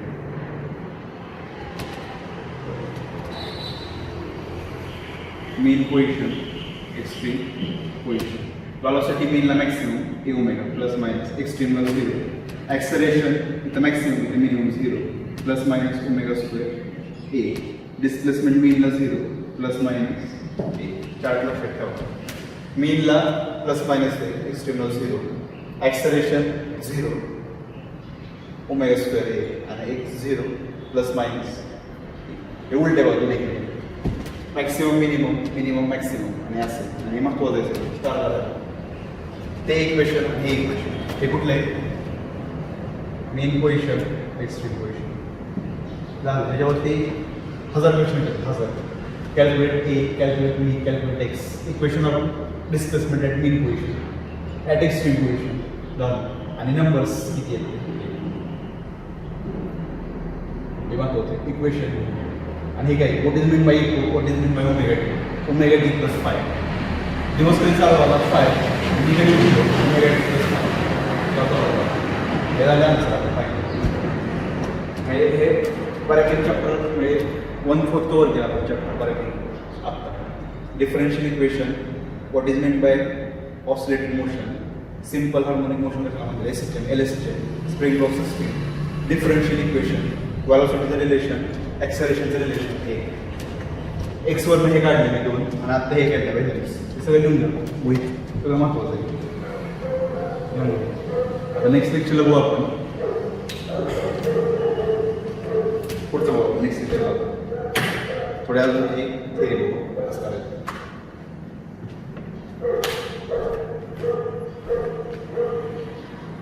Mean position, extreme position. Velocity mean la maximum a omega plus minus extreme la 0. Acceleration with the maximum with the minimum 0 plus minus omega square a. Displacement mean la 0 plus minus a. Chart la check out. Mean la plus minus a extreme la 0. Acceleration 0 omega square a and x 0 plus minus हे उलटे बाजू देखील maximum minimum minimum maximum आणि असं आणि मग तो द्यायचं स्टार झालं ते इक्वेशन हे इक्वेशन हे कुठलं आहे मेन पोझिशन एक्स्ट्रीम पोझिशन झालं त्याच्यावरती 1000 क्वेश्चन येतात 1000 calculate a calculate b calculate x equation of displacement at mean position at extreme position झालं आणि नंबर्स किती आहेत हे महत्वाचं आहे इक्वेशन. आणि हे काय what is mean y equal, what is mean by omega T. Omega t plus 5 दिवस कधी चालू झाला 5 निगेटिव्ह 0 ओमेगा टी प्लस 5 हे झालं आन्सर. आता हे बऱ्यापैकी चॅप्टर म्हणजे 1/4 कवर केला आपण चॅप्टर बऱ्यापैकी आत्ता. Differential equation, what is mean by oscillated motion, simple harmonic motion कशाला म्हणतात, SHM, LHM, spring of system, differential equation, व्हेलॉसिटीचं रिलेशन, एक्सेलरेशनचं रिलेशन, हे एक्सवरनं हे काढले मी 2 आणि आत्ता हे काढलं पाहिजे. हे सगळं लिहून घ्या वही, सगळं महत्त्वाचं आहे. आता नेक्स्ट लेक्चरला बघू आपण, पुढचं बघू नेक्स्ट लेक्चरला थोड्या अजून एक थेरी बघू.